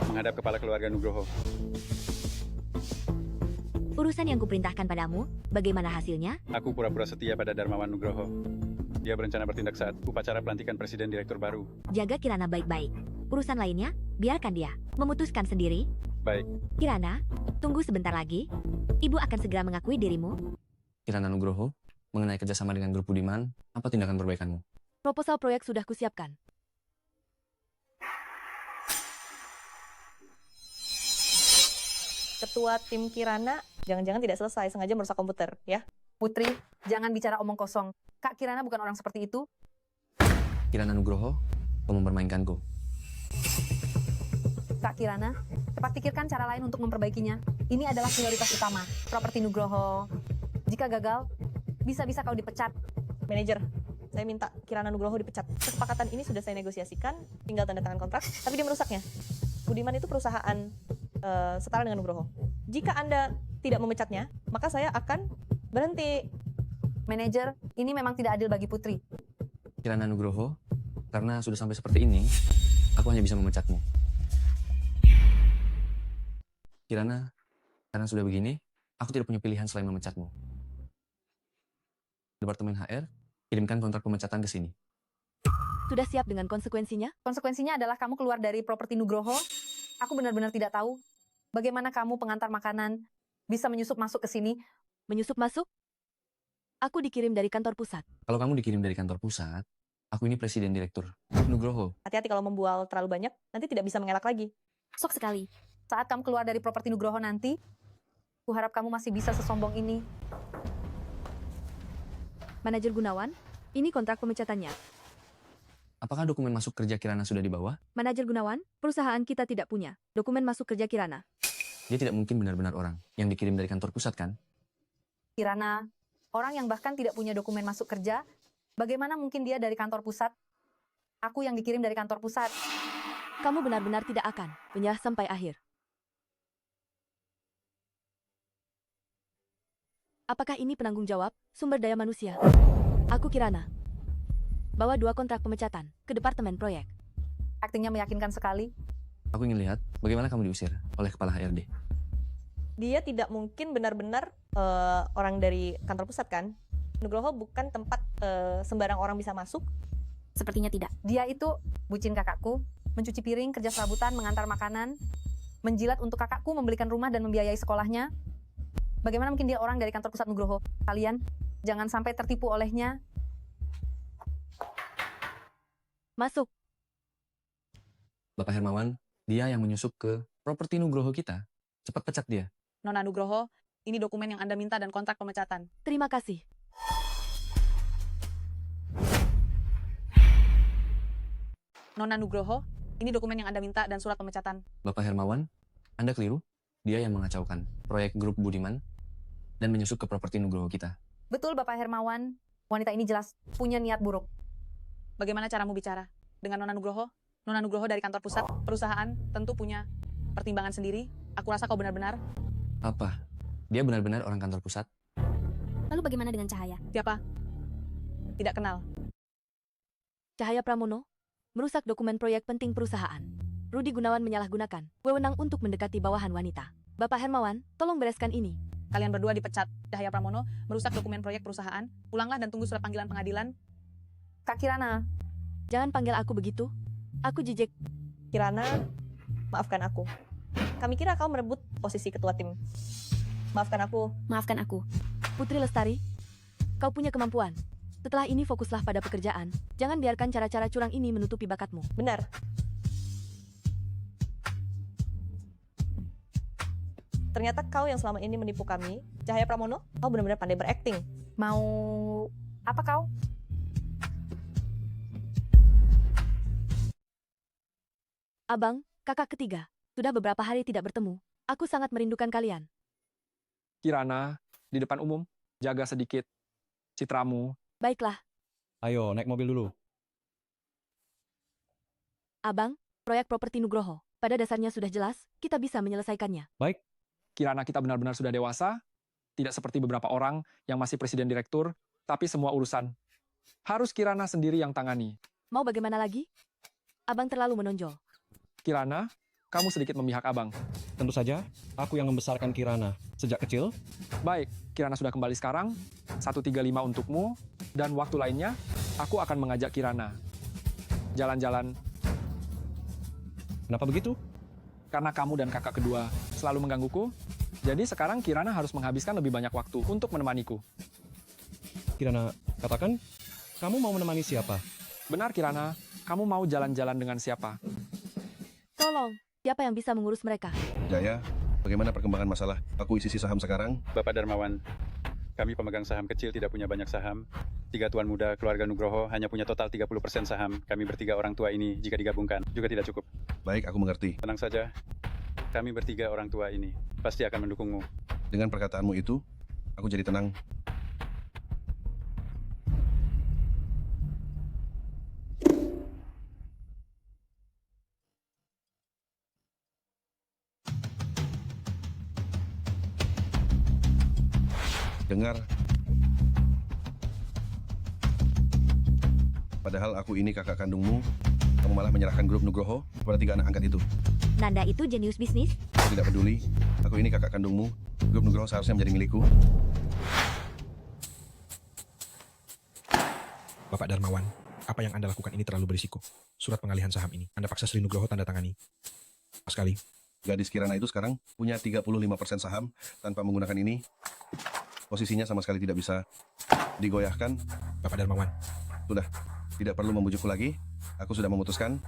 Menghadap kepala keluarga Nugroho. Urusan yang kuperintahkan padamu, bagaimana hasilnya? Aku pura-pura setia pada Darmawan Nugroho. Dia berencana bertindak saat upacara pelantikan Presiden Direktur baru. Jaga Kirana baik-baik. Urusan lainnya, biarkan dia memutuskan sendiri. Baik. Kirana, tunggu sebentar lagi. Ibu akan segera mengakui dirimu. Kirana Nugroho, mengenai kerjasama dengan Grup Budiman, apa tindakan perbaikanmu? Proposal proyek sudah kusiapkan. Ketua tim Kirana, jangan-jangan tidak selesai, sengaja merusak komputer, ya. Putri, jangan bicara omong kosong. Kak Kirana bukan orang seperti itu. Kirana Nugroho, kau mempermainkanku. Kak Kirana, cepat pikirkan cara lain untuk memperbaikinya. Ini adalah prioritas utama, properti Nugroho. Jika gagal, bisa-bisa kau dipecat. Manajer, saya minta Kirana Nugroho dipecat. Kesepakatan ini sudah saya negosiasikan, tinggal tanda tangan kontrak, tapi dia merusaknya. Budiman itu perusahaan setara dengan Nugroho. Jika Anda tidak memecatnya, maka saya akan berhenti. Manajer, ini memang tidak adil bagi Putri. Kirana Nugroho, karena sudah sampai seperti ini, aku hanya bisa memecatmu. Kirana, karena sudah begini, aku tidak punya pilihan selain memecatmu. Departemen HR, kirimkan kontrak pemecatan ke sini. Sudah siap dengan konsekuensinya? Konsekuensinya adalah kamu keluar dari properti Nugroho. Aku benar-benar tidak tahu bagaimana kamu pengantar makanan bisa menyusup masuk ke sini. Menyusup masuk? Aku dikirim dari kantor pusat. Kalau kamu dikirim dari kantor pusat, aku ini presiden direktur Nugroho. Hati-hati kalau membual terlalu banyak, nanti tidak bisa mengelak lagi. Sok sekali. Saat kamu keluar dari properti Nugroho nanti, kuharap kamu masih bisa sesombong ini. Manajer Gunawan, ini kontrak pemecatannya. Apakah dokumen masuk kerja Kirana sudah dibawa? Manajer Gunawan, perusahaan kita tidak punya dokumen masuk kerja Kirana. Dia tidak mungkin benar-benar orang yang dikirim dari kantor pusat, kan? Kirana, orang yang bahkan tidak punya dokumen masuk kerja, bagaimana mungkin dia dari kantor pusat? Aku yang dikirim dari kantor pusat. Kamu benar-benar tidak akan menyerah sampai akhir. Apakah ini penanggung jawab sumber daya manusia? Aku Kirana. Bawa 2 kontrak pemecatan ke departemen proyek. Aktingnya meyakinkan sekali. Aku ingin lihat bagaimana kamu diusir oleh kepala HRD. Dia tidak mungkin benar-benar orang dari kantor pusat, kan? Nugroho bukan tempat sembarang orang bisa masuk. Sepertinya tidak. Dia itu bucin kakakku, mencuci piring, kerja serabutan, mengantar makanan, menjilat untuk kakakku, membelikan rumah dan membiayai sekolahnya. Bagaimana mungkin dia orang dari kantor pusat Nugroho? Kalian jangan sampai tertipu olehnya. Masuk. Bapak Hermawan, dia yang menyusup ke properti Nugroho kita. Cepat pecat dia. Nona Nugroho, ini dokumen yang Anda minta dan kontrak pemecatan. Terima kasih. Nona Nugroho, ini dokumen yang Anda minta dan surat pemecatan. Bapak Hermawan, Anda keliru. Dia yang mengacaukan proyek Grup Budiman dan menyusup ke properti Nugroho kita. Betul, Bapak Hermawan. Wanita ini jelas punya niat buruk. Bagaimana caramu bicara dengan Nona Nugroho? Nona Nugroho dari kantor pusat, perusahaan tentu punya pertimbangan sendiri. Aku rasa kau benar-benar. Apa? Dia benar-benar orang kantor pusat? Lalu bagaimana dengan Cahaya? Siapa? Tidak kenal. Cahaya Pramono merusak dokumen proyek penting perusahaan. Rudi Gunawan menyalahgunakan wewenang untuk mendekati bawahan wanita. Bapak Hermawan, tolong bereskan ini. Kalian berdua dipecat. Cahaya Pramono merusak dokumen proyek perusahaan. Pulanglah dan tunggu surat panggilan pengadilan. Kak Kirana. Jangan panggil aku begitu. Aku jijik. Kirana, maafkan aku. Kami kira kau merebut posisi ketua tim. Maafkan aku. Maafkan aku. Putri Lestari, kau punya kemampuan. Setelah ini fokuslah pada pekerjaan. Jangan biarkan cara-cara curang ini menutupi bakatmu. Benar. Ternyata kau yang selama ini menipu kami. Cahaya Pramono, kau benar-benar pandai berakting. Mau apa kau? Abang, kakak ketiga, sudah beberapa hari tidak bertemu. Aku sangat merindukan kalian. Kirana, di depan umum, jaga sedikit citramu. Baiklah, Ayo, naik mobil dulu. Abang, proyek properti Nugroho. Pada dasarnya sudah jelas, kita bisa menyelesaikannya. Baik. Kirana kita benar-benar sudah dewasa, tidak seperti beberapa orang yang masih presiden direktur, tapi semua urusan harus Kirana sendiri yang tangani. Mau bagaimana lagi? Abang terlalu menonjol. Kirana, kamu sedikit memihak abang. Tentu saja, aku yang membesarkan Kirana sejak kecil. Baik, Kirana sudah kembali sekarang, 135 untukmu, dan waktu lainnya, aku akan mengajak Kirana jalan-jalan. Kenapa begitu? Karena kamu dan kakak kedua selalu menggangguku, jadi sekarang Kirana harus menghabiskan lebih banyak waktu untuk menemaniku. Kirana, katakan, kamu mau menemani siapa? Benar Kirana, kamu mau jalan-jalan dengan siapa? Tolong, siapa yang bisa mengurus mereka? Jaya, bagaimana perkembangan masalah akuisisi saham sekarang? Bapak Darmawan, kami pemegang saham kecil tidak punya banyak saham. 3 tuan muda keluarga Nugroho hanya punya total 30% saham. Kami bertiga orang tua ini jika digabungkan juga tidak cukup. Baik, aku mengerti. Tenang saja, kami bertiga orang tua ini pasti akan mendukungmu. Dengan perkataanmu itu, aku jadi tenang. Dengar. Padahal aku ini kakak kandungmu, kamu malah menyerahkan grup Nugroho kepada 3 anak angkat itu. Nanda itu jenius bisnis. Aku tidak peduli, aku ini kakak kandungmu, grup Nugroho seharusnya menjadi milikku. Bapak Darmawan, apa yang Anda lakukan ini terlalu berisiko. Surat pengalihan saham ini, Anda paksa Sri Nugroho tanda tangani. Pas sekali. Gadis Kirana itu sekarang punya 35% saham tanpa menggunakan ini. Posisinya sama sekali tidak bisa digoyahkan. Bapak Darmawan. Sudah, tidak perlu membujukku lagi. Aku sudah memutuskan.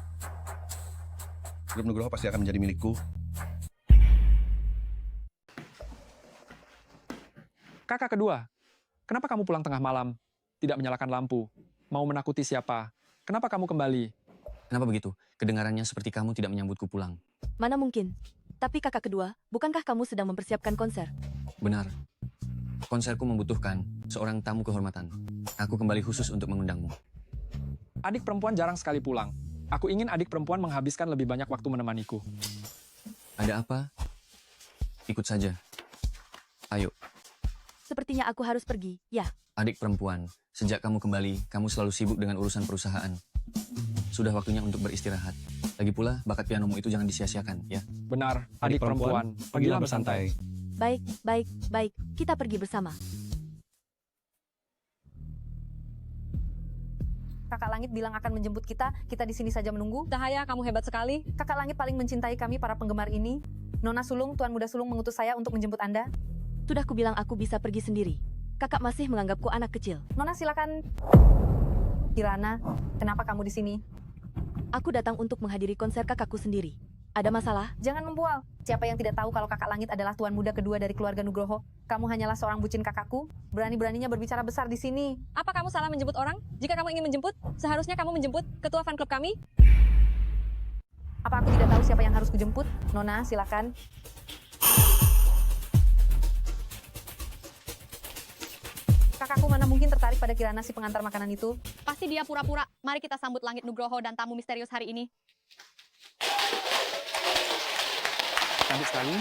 Grup Nugroho pasti akan menjadi milikku. Kakak kedua, kenapa kamu pulang tengah malam? Tidak menyalakan lampu? Mau menakuti siapa? Kenapa kamu kembali? Kenapa begitu? Kedengarannya seperti kamu tidak menyambutku pulang. Mana mungkin? Tapi kakak kedua, bukankah kamu sedang mempersiapkan konser? Benar. Konserku membutuhkan seorang tamu kehormatan. Aku kembali khusus untuk mengundangmu. Adik perempuan jarang sekali pulang. Aku ingin adik perempuan menghabiskan lebih banyak waktu menemaniku. Ada apa? Ikut saja. Ayo. Sepertinya aku harus pergi, ya. Adik perempuan, sejak kamu kembali, kamu selalu sibuk dengan urusan perusahaan. Sudah waktunya untuk beristirahat. Lagi pula, bakat pianomu itu jangan disia-siakan, ya. Benar, adik perempuan. Pergilah bersantai. Baik, baik, baik. Kita pergi bersama. Kakak Langit bilang akan menjemput kita di sini saja menunggu. Cahaya, kamu hebat sekali. Kakak Langit paling mencintai kami para penggemar ini. Nona Sulung, Tuan Muda Sulung mengutus saya untuk menjemput Anda. Sudah kubilang aku bisa pergi sendiri. Kakak masih menganggapku anak kecil. Nona silakan. Kirana, kenapa kamu di sini? Aku datang untuk menghadiri konser kakakku sendiri. Ada masalah? Jangan membual. Siapa yang tidak tahu kalau kakak Langit adalah tuan muda kedua dari keluarga Nugroho? Kamu hanyalah seorang bucin kakakku. Berani-beraninya berbicara besar di sini. Apa kamu salah menjemput orang? Jika kamu ingin menjemput, seharusnya kamu menjemput ketua fan klub kami. Apa aku tidak tahu siapa yang harus kujemput? Nona, silakan. Kakakku mana mungkin tertarik pada Kirana si pengantar makanan itu? Pasti dia pura-pura. Mari kita sambut Langit Nugroho dan tamu misterius hari ini. Cantik sekali.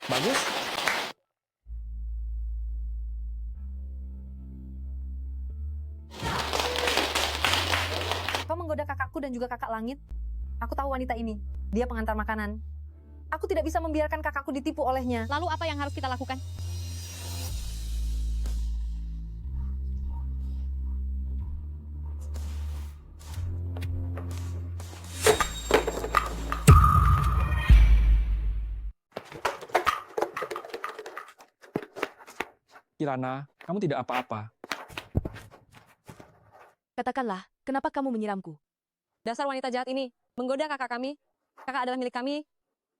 Bagus. Kau menggoda kakakku dan juga kakak langit. Aku tahu wanita ini. Dia pengantar makanan. Aku tidak bisa membiarkan kakakku ditipu olehnya. Lalu apa yang harus kita lakukan? Kirana, kamu tidak apa-apa. Katakanlah, kenapa kamu menyiramku? Dasar wanita jahat ini, menggoda kakak kami. Kakak adalah milik kami.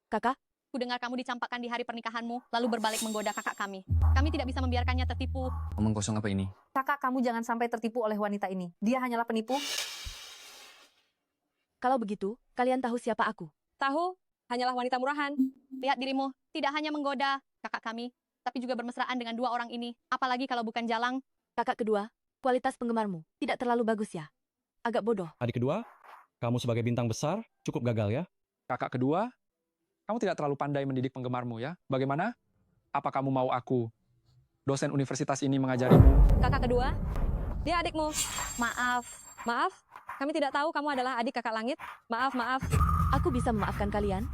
Kakak? Ku dengar kamu dicampakkan di hari pernikahanmu, lalu berbalik menggoda kakak kami. Kami tidak bisa membiarkannya tertipu. Omong kosong apa ini? Kakak kamu jangan sampai tertipu oleh wanita ini. Dia hanyalah penipu. Kalau begitu, kalian tahu siapa aku? Tahu, hanyalah wanita murahan. Lihat dirimu, tidak hanya menggoda kakak kami, tapi juga bermesraan dengan dua orang ini. Apalagi kalau bukan jalang. Kakak kedua, kualitas penggemarmu tidak terlalu bagus ya? Agak bodoh. Adik kedua, kamu sebagai bintang besar cukup gagal ya. Kakak kedua, kamu tidak terlalu pandai mendidik penggemarmu ya. Bagaimana? Apa kamu mau aku, dosen universitas ini, mengajarimu? Kakak kedua, dia adikmu. Maaf. Maaf, kami tidak tahu kamu adalah adik kakak langit. Maaf, maaf. Aku bisa memaafkan kalian,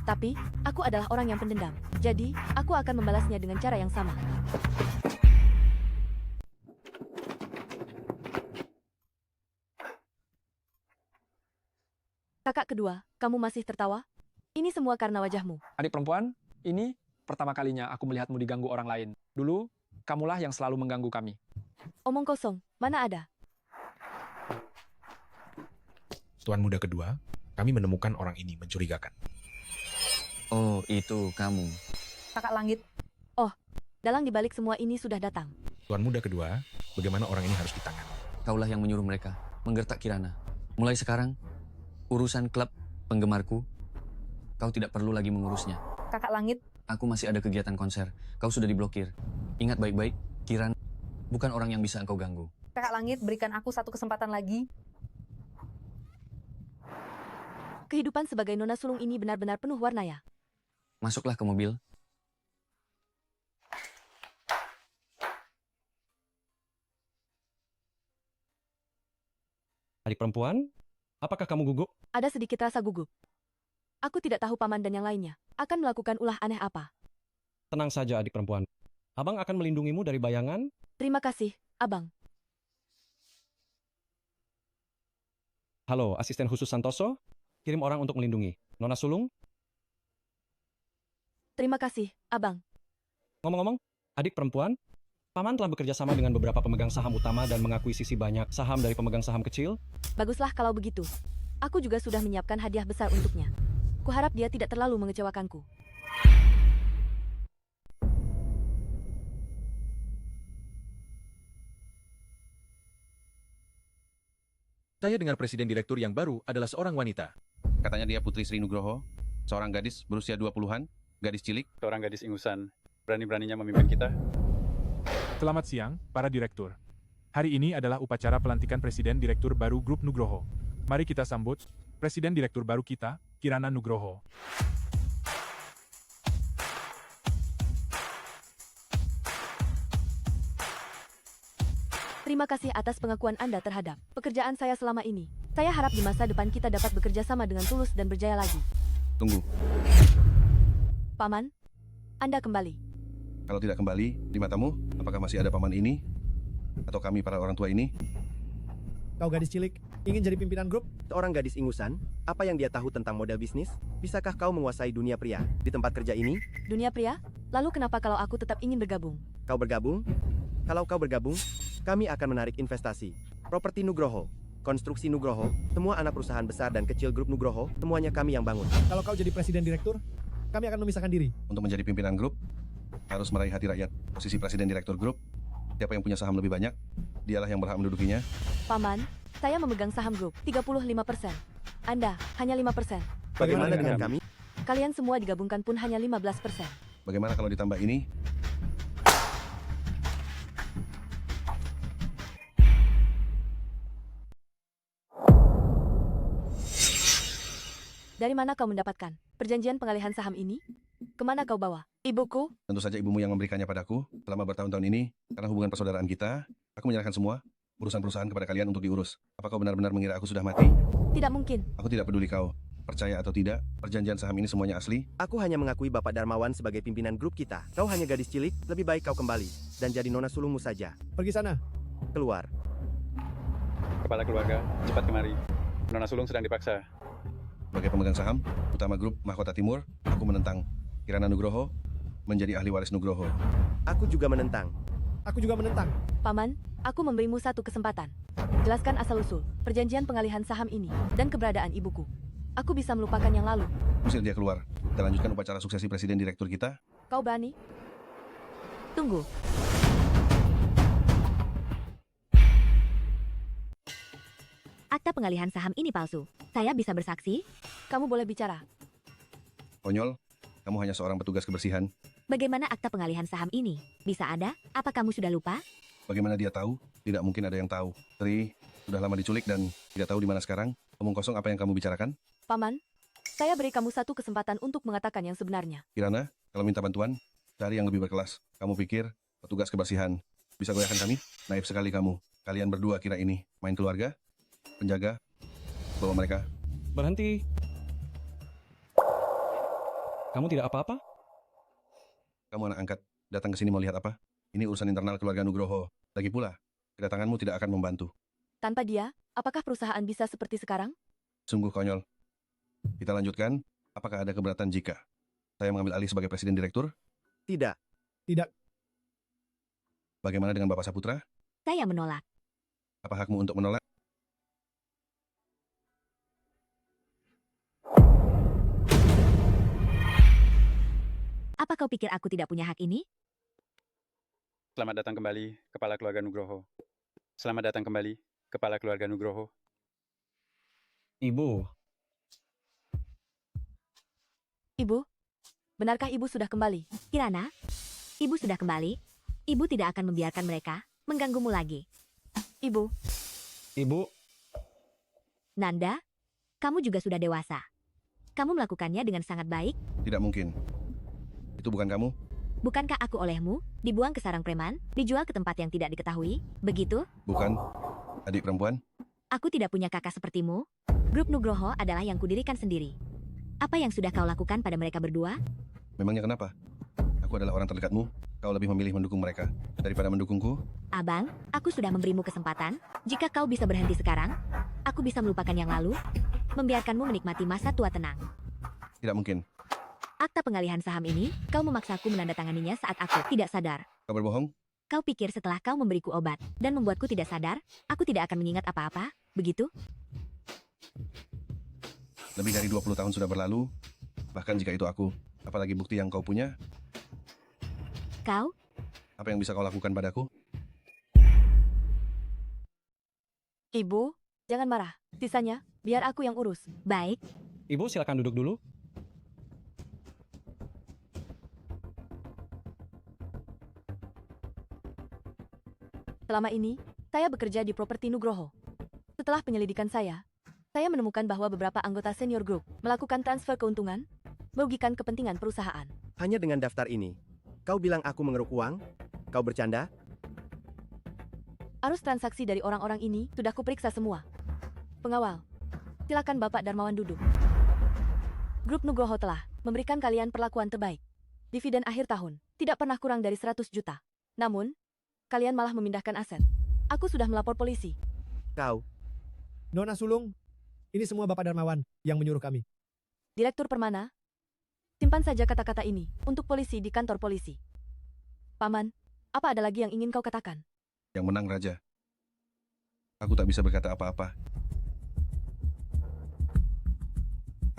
tapi aku adalah orang yang pendendam. Jadi, aku akan membalasnya dengan cara yang sama. Kakak kedua, kamu masih tertawa? Ini semua karena wajahmu. Adik perempuan, ini pertama kalinya aku melihatmu diganggu orang lain. Dulu, kamulah yang selalu mengganggu kami. Omong kosong, mana ada? Tuan muda kedua, kami menemukan orang ini mencurigakan. Oh, itu kamu. Kakak langit. Oh, dalang dibalik semua ini sudah datang. Tuan muda kedua, bagaimana orang ini harus ditangani? Kaulah yang menyuruh mereka menggertak Kirana. Mulai sekarang, urusan klub penggemarku, kau tidak perlu lagi mengurusnya. Kakak langit. Aku masih ada kegiatan konser. Kau sudah diblokir. Ingat baik-baik, Kirana bukan orang yang bisa engkau ganggu. Kakak langit, berikan aku satu kesempatan lagi. Kehidupan sebagai nona sulung ini benar-benar penuh warna ya. Masuklah ke mobil. Adik perempuan, apakah kamu gugup? Ada sedikit rasa gugup. Aku tidak tahu paman dan yang lainnya akan melakukan ulah aneh apa. Tenang saja adik perempuan. Abang akan melindungimu dari bayangan. Terima kasih, abang. Halo, asisten khusus Santoso. Kirim orang untuk melindungi. Nona sulung? Terima kasih, abang. Ngomong-ngomong, adik perempuan, paman telah bekerja sama dengan beberapa pemegang saham utama dan mengakuisisi banyak saham dari pemegang saham kecil. Baguslah kalau begitu. Aku juga sudah menyiapkan hadiah besar untuknya. Kuharap dia tidak terlalu mengecewakanku. Saya dengar presiden direktur yang baru adalah seorang wanita. Katanya dia Putri Sri Nugroho, seorang gadis berusia 20-an, gadis cilik. Seorang gadis ingusan, berani-beraninya memimpin kita. Selamat siang, para direktur. Hari ini adalah upacara pelantikan Presiden Direktur baru Grup Nugroho. Mari kita sambut Presiden Direktur baru kita, Kirana Nugroho. Terima kasih atas pengakuan Anda terhadap pekerjaan saya selama ini. Saya harap di masa depan kita dapat bekerja sama dengan tulus dan berjaya lagi. Tunggu. Paman, Anda kembali. Kalau tidak kembali, di matamu, apakah masih ada paman ini? Atau kami para orang tua ini? Kau gadis cilik, ingin jadi pimpinan grup? Seorang gadis ingusan, apa yang dia tahu tentang model bisnis? Bisakah kau menguasai dunia pria di tempat kerja ini? Dunia pria? Lalu kenapa kalau aku tetap ingin bergabung? Kau bergabung? Kalau kau bergabung, kami akan menarik investasi. Properti Nugroho, konstruksi Nugroho, semua anak perusahaan besar dan kecil grup Nugroho, semuanya kami yang bangun. Kalau kau jadi presiden direktur, kami akan memisahkan diri. Untuk menjadi pimpinan grup, harus meraih hati rakyat. Posisi presiden direktur grup, siapa yang punya saham lebih banyak, dialah yang berhak mendudukinya. Paman, saya memegang saham grup 35%. Anda hanya 5%. Bagaimana dengan kami? Kalian semua digabungkan pun hanya 15%. Bagaimana kalau ditambah ini? Dari mana kau mendapatkan perjanjian pengalihan saham ini? Kemana kau bawa? Ibuku? Tentu saja ibumu yang memberikannya padaku selama bertahun-tahun ini. Karena hubungan persaudaraan kita, aku menyerahkan semua urusan perusahaan kepada kalian untuk diurus. Apa kau benar-benar mengira aku sudah mati? Tidak mungkin. Aku tidak peduli kau percaya atau tidak, perjanjian saham ini semuanya asli. Aku hanya mengakui Bapak Darmawan sebagai pimpinan grup kita. Kau hanya gadis cilik, lebih baik kau kembali dan jadi nona sulungmu saja. Pergi sana. Keluar. Kepala keluarga, cepat kemari. Nona sulung sedang dipaksa. Sebagai pemegang saham utama grup Mahkota Timur, aku menentang Kirana Nugroho menjadi ahli waris Nugroho. Aku juga menentang. Aku juga menentang. Paman, aku memberimu satu kesempatan. Jelaskan asal-usul perjanjian pengalihan saham ini dan keberadaan ibuku. Aku bisa melupakan yang lalu. Usir dia keluar. Kita lanjutkan upacara suksesi presiden direktur kita. Kau berani? Tunggu. Akta pengalihan saham ini palsu. Saya bisa bersaksi? Kamu boleh bicara. Konyol, kamu hanya seorang petugas kebersihan. Bagaimana akta pengalihan saham ini? Bisa ada? Apa kamu sudah lupa? Bagaimana dia tahu? Tidak mungkin ada yang tahu. Tri, sudah lama diculik dan tidak tahu di mana sekarang. Omong kosong apa yang kamu bicarakan? Paman, saya beri kamu satu kesempatan untuk mengatakan yang sebenarnya. Kirana, kalau minta bantuan, cari yang lebih berkelas. Kamu pikir petugas kebersihan bisa goyahkan kami? Naif sekali kamu. Kalian berdua kira ini main keluarga? Penjaga, bawa mereka. Berhenti. Kamu tidak apa-apa? Kamu anak angkat, datang ke sini mau lihat apa? Ini urusan internal keluarga Nugroho. Lagi pula, kedatanganmu tidak akan membantu. Tanpa dia, apakah perusahaan bisa seperti sekarang? Sungguh konyol. Kita lanjutkan. Apakah ada keberatan jika saya mengambil alih sebagai presiden direktur? Tidak. Tidak. Bagaimana dengan Bapak Saputra? Saya menolak. Apa hakmu untuk menolak? Apa kau pikir aku tidak punya hak ini? Selamat datang kembali, Kepala Keluarga Nugroho. Selamat datang kembali, Kepala Keluarga Nugroho. Ibu. Ibu, benarkah ibu sudah kembali? Kirana, ibu sudah kembali. Ibu tidak akan membiarkan mereka mengganggumu lagi. Ibu. Ibu. Nanda, kamu juga sudah dewasa. Kamu melakukannya dengan sangat baik. Tidak mungkin. Itu bukan kamu? Bukankah aku olehmu dibuang ke sarang preman, dijual ke tempat yang tidak diketahui? Begitu? Bukan. Adik perempuan? Aku tidak punya kakak sepertimu. Grup Nugroho adalah yang kudirikan sendiri. Apa yang sudah kau lakukan pada mereka berdua? Memangnya kenapa? Aku adalah orang terdekatmu. Kau lebih memilih mendukung mereka daripada mendukungku? Abang, aku sudah memberimu kesempatan. Jika kau bisa berhenti sekarang, aku bisa melupakan yang lalu, membiarkanmu menikmati masa tua tenang. Tidak mungkin. Akta pengalihan saham ini, kau memaksaku menandatanganinya saat aku tidak sadar. Kau berbohong? Kau pikir setelah kau memberiku obat dan membuatku tidak sadar, aku tidak akan mengingat apa-apa, begitu? Lebih dari 20 tahun sudah berlalu. Bahkan jika itu aku, apalagi bukti yang kau punya? Kau? Apa yang bisa kau lakukan padaku? Ibu, jangan marah. Sisanya, biar aku yang urus. Baik. Ibu silakan duduk dulu. Selama ini, saya bekerja di properti Nugroho. Setelah penyelidikan saya menemukan bahwa beberapa anggota senior grup melakukan transfer keuntungan, merugikan kepentingan perusahaan. Hanya dengan daftar ini, kau bilang aku mengeruk uang? Kau bercanda? Arus transaksi dari orang-orang ini sudah kuperiksa semua. Pengawal, silakan Bapak Darmawan duduk. Grup Nugroho telah memberikan kalian perlakuan terbaik. Dividen akhir tahun tidak pernah kurang dari 100 juta. Namun, kalian malah memindahkan aset. Aku sudah melapor polisi. Kau. Nona Sulung, ini semua Bapak Darmawan yang menyuruh kami. Direktur Permana, simpan saja kata-kata ini untuk polisi di kantor polisi. Paman, apa ada lagi yang ingin kau katakan? Yang menang Raja. Aku tak bisa berkata apa-apa.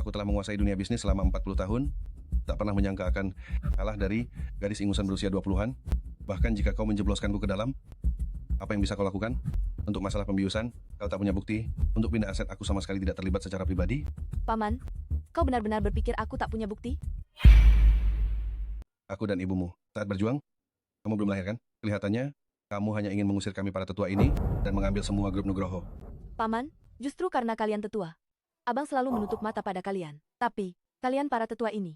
Aku telah menguasai dunia bisnis selama 40 tahun. Tak pernah menyangka akan kalah dari gadis ingusan berusia 20-an. Bahkan jika kau menjebloskanku ke dalam, apa yang bisa kau lakukan? Untuk masalah pembiusan, kau tak punya bukti. Untuk pindah aset, aku sama sekali tidak terlibat secara pribadi. Paman, kau benar-benar berpikir aku tak punya bukti? Aku dan ibumu, saat berjuang, kamu belum lahir kan? Kelihatannya, kamu hanya ingin mengusir kami para tetua ini dan mengambil semua grup Nugroho. Paman, justru karena kalian tetua, Abang selalu menutup mata pada kalian. Tapi, kalian para tetua ini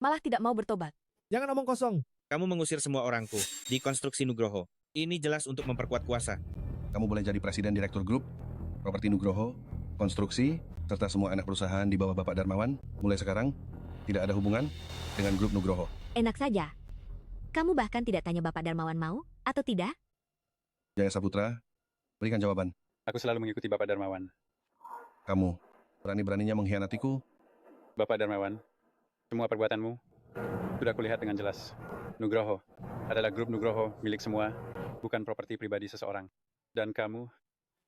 malah tidak mau bertobat. Jangan omong kosong. Kamu mengusir semua orangku di konstruksi Nugroho. Ini jelas untuk memperkuat kuasa. Kamu boleh jadi presiden direktur grup, properti Nugroho, konstruksi, serta semua anak perusahaan di bawah Bapak Darmawan. Mulai sekarang, tidak ada hubungan dengan grup Nugroho. Enak saja. Kamu bahkan tidak tanya Bapak Darmawan mau atau tidak? Jaya Saputra, berikan jawaban. Aku selalu mengikuti Bapak Darmawan. Kamu, berani-beraninya mengkhianatiku. Bapak Darmawan, semua perbuatanmu sudah kulihat dengan jelas. Nugroho adalah grup Nugroho milik semua, bukan properti pribadi seseorang. Dan kamu,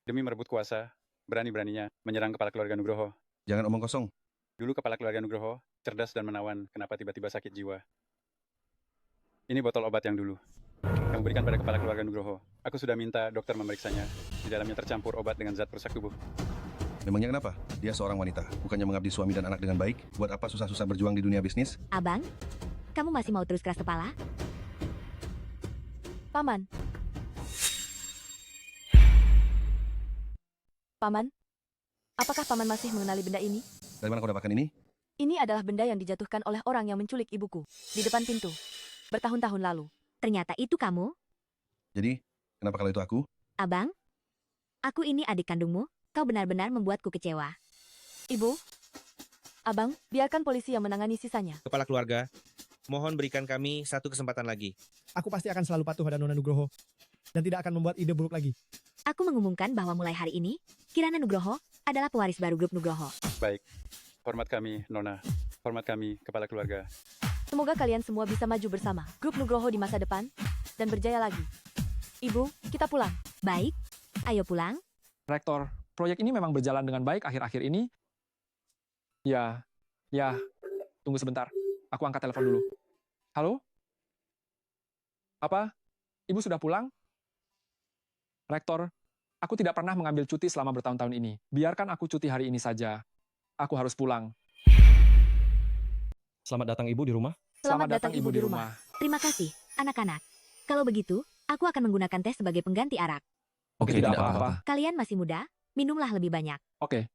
demi merebut kuasa, berani-beraninya menyerang kepala keluarga Nugroho. Jangan omong kosong. Dulu kepala keluarga Nugroho cerdas dan menawan, kenapa tiba-tiba sakit jiwa. Ini botol obat yang dulu. Kamu berikan pada kepala keluarga Nugroho. Aku sudah minta dokter memeriksanya. Di dalamnya tercampur obat dengan zat perusak tubuh. Memangnya kenapa? Dia seorang wanita, bukannya mengabdi suami dan anak dengan baik. Buat apa susah-susah berjuang di dunia bisnis? Abang, kamu masih mau terus keras kepala? Paman. Paman, apakah Paman masih mengenali benda ini? Dari mana kau dapatkan ini? Ini adalah benda yang dijatuhkan oleh orang yang menculik ibuku di depan pintu bertahun-tahun lalu. Ternyata itu kamu? Jadi, kenapa kalau itu aku? Abang, aku ini adik kandungmu. Kau benar-benar membuatku kecewa. Ibu, Abang, biarkan polisi yang menangani sisanya. Kepala keluarga, mohon berikan kami satu kesempatan lagi. Aku pasti akan selalu patuh pada Nona Nugroho dan tidak akan membuat ide buruk lagi. Aku mengumumkan bahwa mulai hari ini, Kirana Nugroho adalah pewaris baru grup Nugroho. Baik, hormat kami, Nona. Hormat kami, kepala keluarga. Semoga kalian semua bisa maju bersama grup Nugroho di masa depan dan berjaya lagi. Ibu, kita pulang. Baik, ayo pulang. Rektor, proyek ini memang berjalan dengan baik akhir-akhir ini. Ya, tunggu sebentar. Aku angkat telepon dulu. Halo? Apa? Ibu sudah pulang? Rektor, aku tidak pernah mengambil cuti selama bertahun-tahun ini. Biarkan aku cuti hari ini saja. Aku harus pulang. Selamat datang Ibu di rumah. Selamat datang Ibu di rumah. Terima kasih, anak-anak. Kalau begitu, aku akan menggunakan teh sebagai pengganti arak. Oke, tidak apa-apa. Kalian masih muda, minumlah lebih banyak. Oke.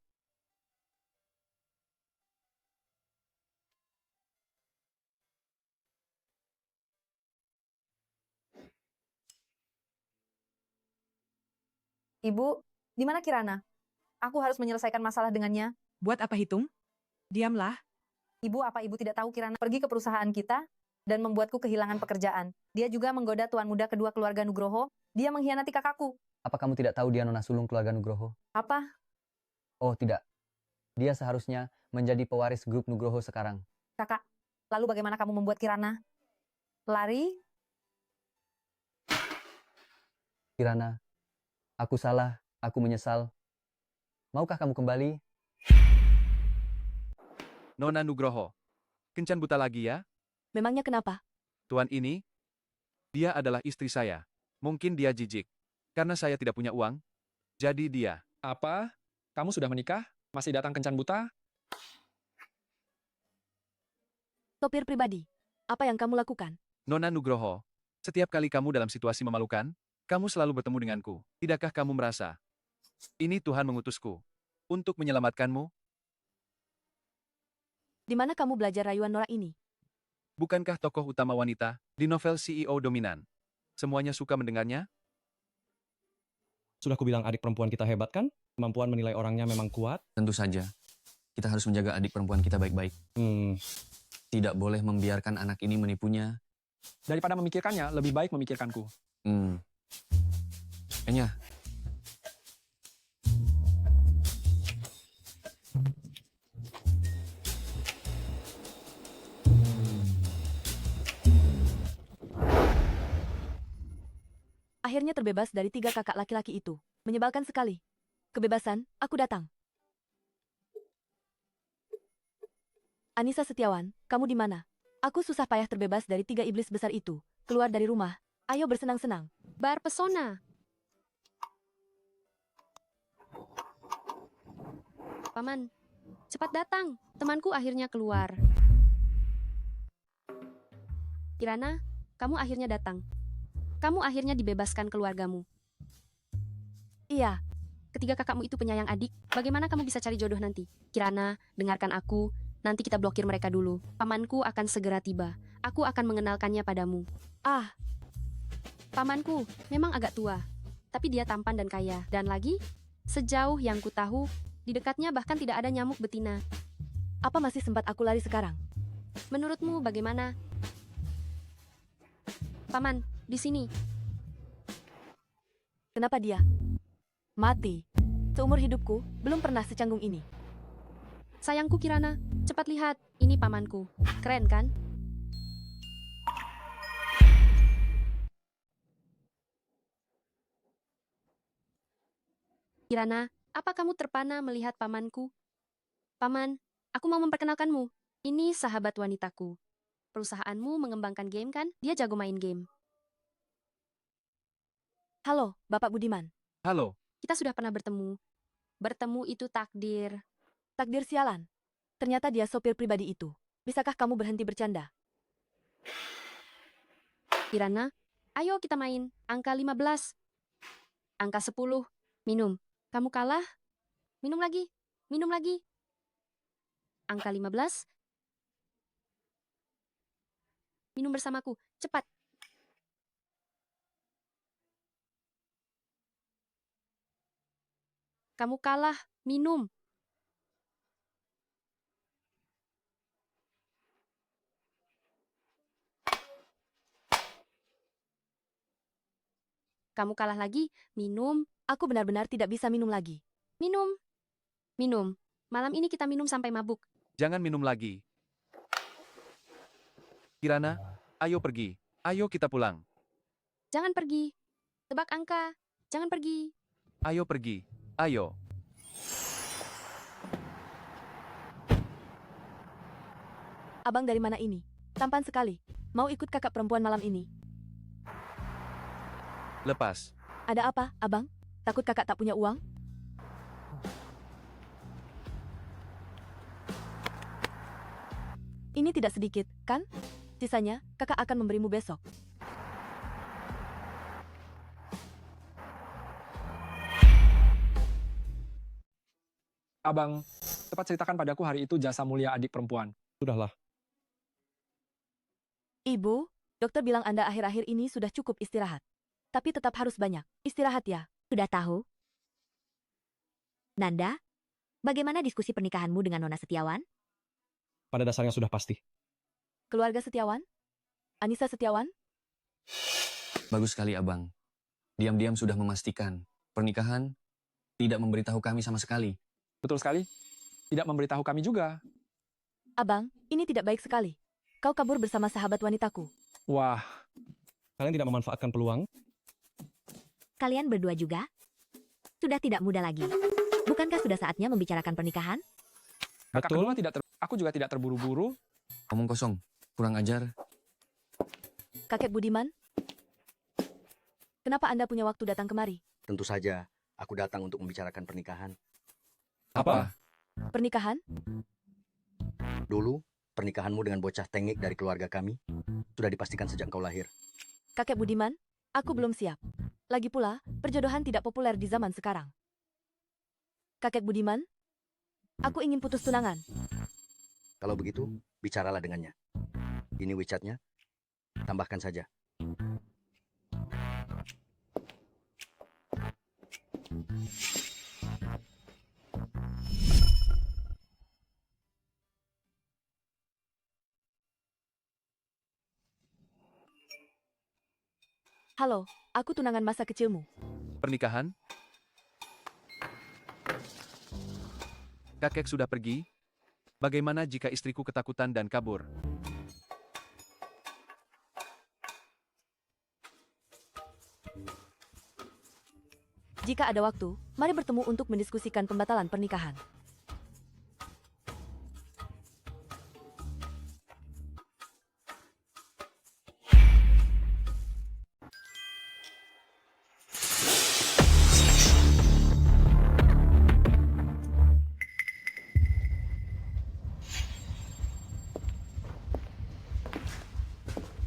Ibu, di mana Kirana? Aku harus menyelesaikan masalah dengannya. Buat apa hitung? Diamlah. Ibu, apa ibu tidak tahu Kirana pergi ke perusahaan kita dan membuatku kehilangan pekerjaan? Dia juga menggoda tuan muda kedua keluarga Nugroho. Dia mengkhianati kakakku. Apa kamu tidak tahu dia nona sulung keluarga Nugroho? Apa? Oh tidak. Dia seharusnya menjadi pewaris grup Nugroho sekarang. Kakak, lalu bagaimana kamu membuat Kirana lari? Kirana, aku salah, aku menyesal. Maukah kamu kembali? Nona Nugroho, kencan buta lagi ya? Memangnya kenapa? Tuan ini, dia adalah istri saya. Mungkin dia jijik. Karena saya tidak punya uang, jadi dia. Apa? Kamu sudah menikah? Masih datang kencan buta? Sopir pribadi, apa yang kamu lakukan? Nona Nugroho, setiap kali kamu dalam situasi memalukan, kamu selalu bertemu denganku. Tidakkah kamu merasa, ini Tuhan mengutusku untuk menyelamatkanmu? Di mana kamu belajar rayuan Nora ini? Bukankah tokoh utama wanita di novel CEO Dominan? Semuanya suka mendengarnya? Sudah kubilang adik perempuan kita hebat kan? Kemampuan menilai orangnya memang kuat. Tentu saja. Kita harus menjaga adik perempuan kita baik-baik. Tidak boleh membiarkan anak ini menipunya. Daripada memikirkannya, lebih baik memikirkanku. Enya. Akhirnya terbebas dari 3 kakak laki-laki itu. Menyebalkan sekali. Kebebasan, aku datang. Anissa Setiawan, kamu di mana? Aku susah payah terbebas dari 3 iblis besar itu. Keluar dari rumah. Ayo bersenang-senang. Bar Pesona. Paman, cepat datang. Temanku akhirnya keluar. Kirana, kamu akhirnya datang. Kamu akhirnya dibebaskan keluargamu. Iya. Ketiga kakakmu itu penyayang adik. Bagaimana kamu bisa cari jodoh nanti? Kirana, dengarkan aku. Nanti kita blokir mereka dulu. Pamanku akan segera tiba. Aku akan mengenalkannya padamu. Ah, Pamanku memang agak tua, tapi dia tampan dan kaya. Dan lagi, sejauh yang ku tahu, di dekatnya bahkan tidak ada nyamuk betina. apa masih sempat aku lari sekarang? Menurutmu bagaimana? Paman, di sini. Kenapa dia mati? Seumur hidupku, belum pernah secanggung ini. Sayangku Kirana, cepat lihat, ini pamanku. Keren kan? Kirana, apa kamu terpana melihat pamanku? Paman, aku mau memperkenalkanmu. Ini sahabat wanitaku. Perusahaanmu mengembangkan game kan? Dia jago main game. Halo, Bapak Budiman. Halo. Kita sudah pernah bertemu. Bertemu itu takdir. Takdir sialan. Ternyata dia sopir pribadi itu. Bisakah kamu berhenti bercanda? Kirana, ayo kita main. Angka 15. Angka 10. Minum. Kamu kalah? Minum lagi. Minum lagi. Angka 15. Minum bersamaku. Cepat. Kamu kalah. Minum. Kamu kalah lagi. Minum. Aku benar-benar tidak bisa minum lagi. Minum. Minum. Malam ini kita minum sampai mabuk. Jangan minum lagi. Kirana, ayo pergi. Ayo kita pulang. Jangan pergi. Tebak angka. Jangan pergi. Ayo pergi. Ayo. Abang dari mana ini? Tampan sekali. Mau ikut kakak perempuan malam ini? Lepas. Ada apa, abang? Takut kakak tak punya uang? Ini tidak sedikit, kan? Sisanya, kakak akan memberimu besok. Abang, cepat ceritakan padaku hari itu jasa mulia adik perempuan. Sudahlah. Ibu, dokter bilang Anda akhir-akhir ini sudah cukup istirahat. Tapi tetap harus banyak. Istirahat ya. Sudah tahu? Nanda, bagaimana diskusi pernikahanmu dengan Nona Setiawan? Pada dasarnya sudah pasti. Keluarga Setiawan? Anissa Setiawan? Bagus sekali, Abang. Diam-diam sudah memastikan pernikahan tidak memberitahu kami sama sekali. Betul sekali. Tidak memberitahu kami juga. Abang, ini tidak baik sekali. Kau kabur bersama sahabat wanitaku. Wah. Kalian tidak memanfaatkan peluang? Kalian berdua juga? Sudah tidak muda lagi. Bukankah sudah saatnya membicarakan pernikahan? Kakak kedua aku juga tidak terburu-buru. Omong kosong. Kurang ajar. Kakek Budiman? Kenapa Anda punya waktu datang kemari? Tentu saja, aku datang untuk membicarakan pernikahan. Apa? Pernikahan? Dulu, pernikahanmu dengan bocah tengik dari keluarga kami sudah dipastikan sejak kau lahir. Kakek Budiman, aku belum siap. Lagi pula, perjodohan tidak populer di zaman sekarang. Kakek Budiman, aku ingin putus tunangan. Kalau begitu, bicaralah dengannya. Ini WeChat-nya, tambahkan saja. Halo, aku tunangan masa kecilmu. Pernikahan? Kakek sudah pergi? Bagaimana jika istriku ketakutan dan kabur? Jika ada waktu, mari bertemu untuk mendiskusikan pembatalan pernikahan.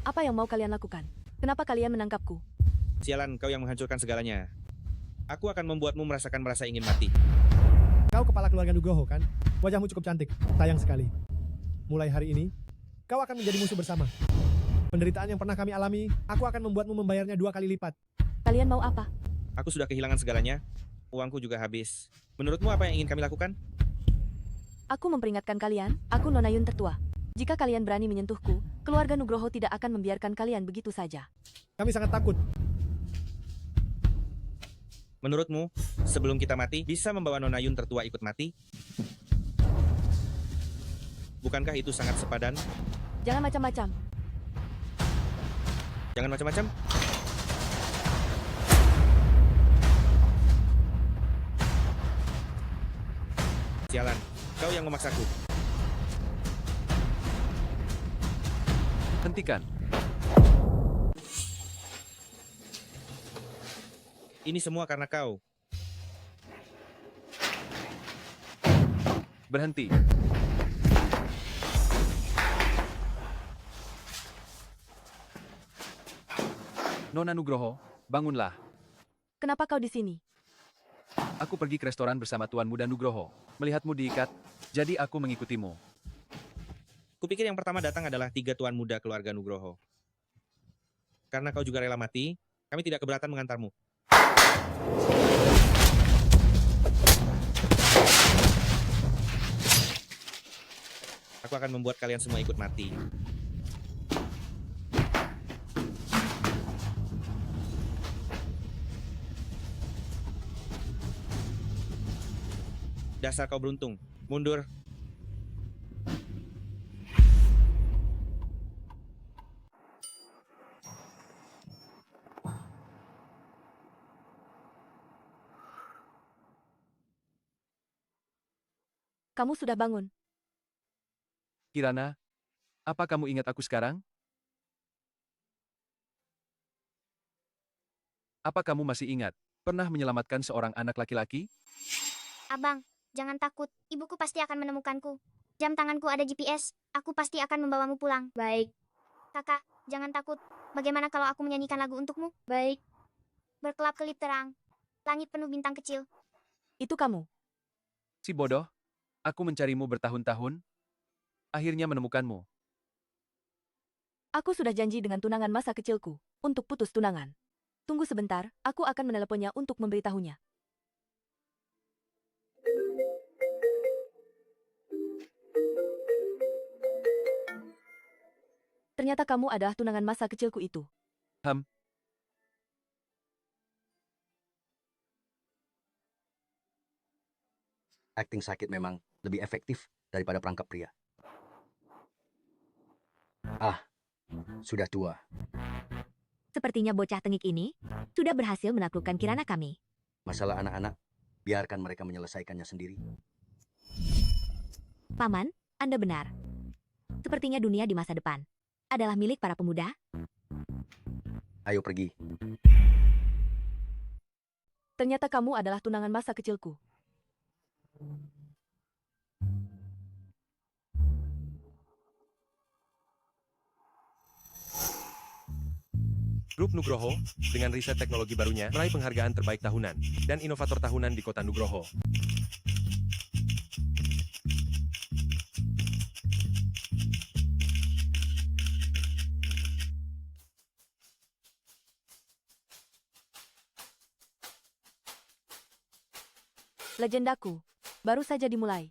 Apa yang mau kalian lakukan? Kenapa kalian menangkapku? Sialan, kau yang menghancurkan segalanya. Aku akan membuatmu merasakan merasa ingin mati. Kau kepala keluarga Nugroho kan? Wajahmu cukup cantik. Sayang sekali. Mulai hari ini, kau akan menjadi musuh bersama. Penderitaan yang pernah kami alami, aku akan membuatmu membayarnya 2 kali lipat. Kalian mau apa? Aku sudah kehilangan segalanya. Uangku juga habis. Menurutmu apa yang ingin kami lakukan? Aku memperingatkan kalian, aku Nona Yun tertua. Jika kalian berani menyentuhku, keluarga Nugroho tidak akan membiarkan kalian begitu saja. Kami sangat takut. Menurutmu, sebelum kita mati, bisa membawa Nona Yun tertua ikut mati? Bukankah itu sangat sepadan? Jangan macam-macam. Jangan macam-macam. Sialan, kau yang memaksaku. Hentikan. Ini semua karena kau. Berhenti. Nona Nugroho, bangunlah. Kenapa kau di sini? Aku pergi ke restoran bersama Tuan Muda Nugroho. Melihatmu diikat, jadi aku mengikutimu. Kupikir yang pertama datang adalah 3 tuan muda keluarga Nugroho. Karena kau juga rela mati, kami tidak keberatan mengantarmu. Aku akan membuat kalian semua ikut mati. Dasar kau beruntung. Mundur. Kamu sudah bangun. Kirana, apa kamu ingat aku sekarang? Apa kamu masih ingat, pernah menyelamatkan seorang anak laki-laki? Abang, jangan takut. Ibuku pasti akan menemukanku. Jam tanganku ada GPS. Aku pasti akan membawamu pulang. Baik. Kakak, jangan takut. Bagaimana kalau aku menyanyikan lagu untukmu? Baik. Berkelap-kelip terang. Langit penuh bintang kecil. Itu kamu. Si bodoh, aku mencarimu bertahun-tahun, akhirnya menemukanmu. Aku sudah janji dengan tunangan masa kecilku untuk putus tunangan. Tunggu sebentar, aku akan meneleponnya untuk memberitahunya. Ternyata kamu adalah tunangan masa kecilku itu. Akting sakit memang lebih efektif daripada perangkap pria. Ah, sudah tua. Sepertinya bocah tengik ini sudah berhasil menaklukkan Kirana kami. Masalah anak-anak, biarkan mereka menyelesaikannya sendiri. Paman, Anda benar. Sepertinya dunia di masa depan adalah milik para pemuda. Ayo pergi. Ternyata kamu adalah tunangan masa kecilku. Grup Nugroho, dengan riset teknologi barunya, meraih penghargaan terbaik tahunan dan inovator tahunan di kota Nugroho. Legendaku, baru saja dimulai.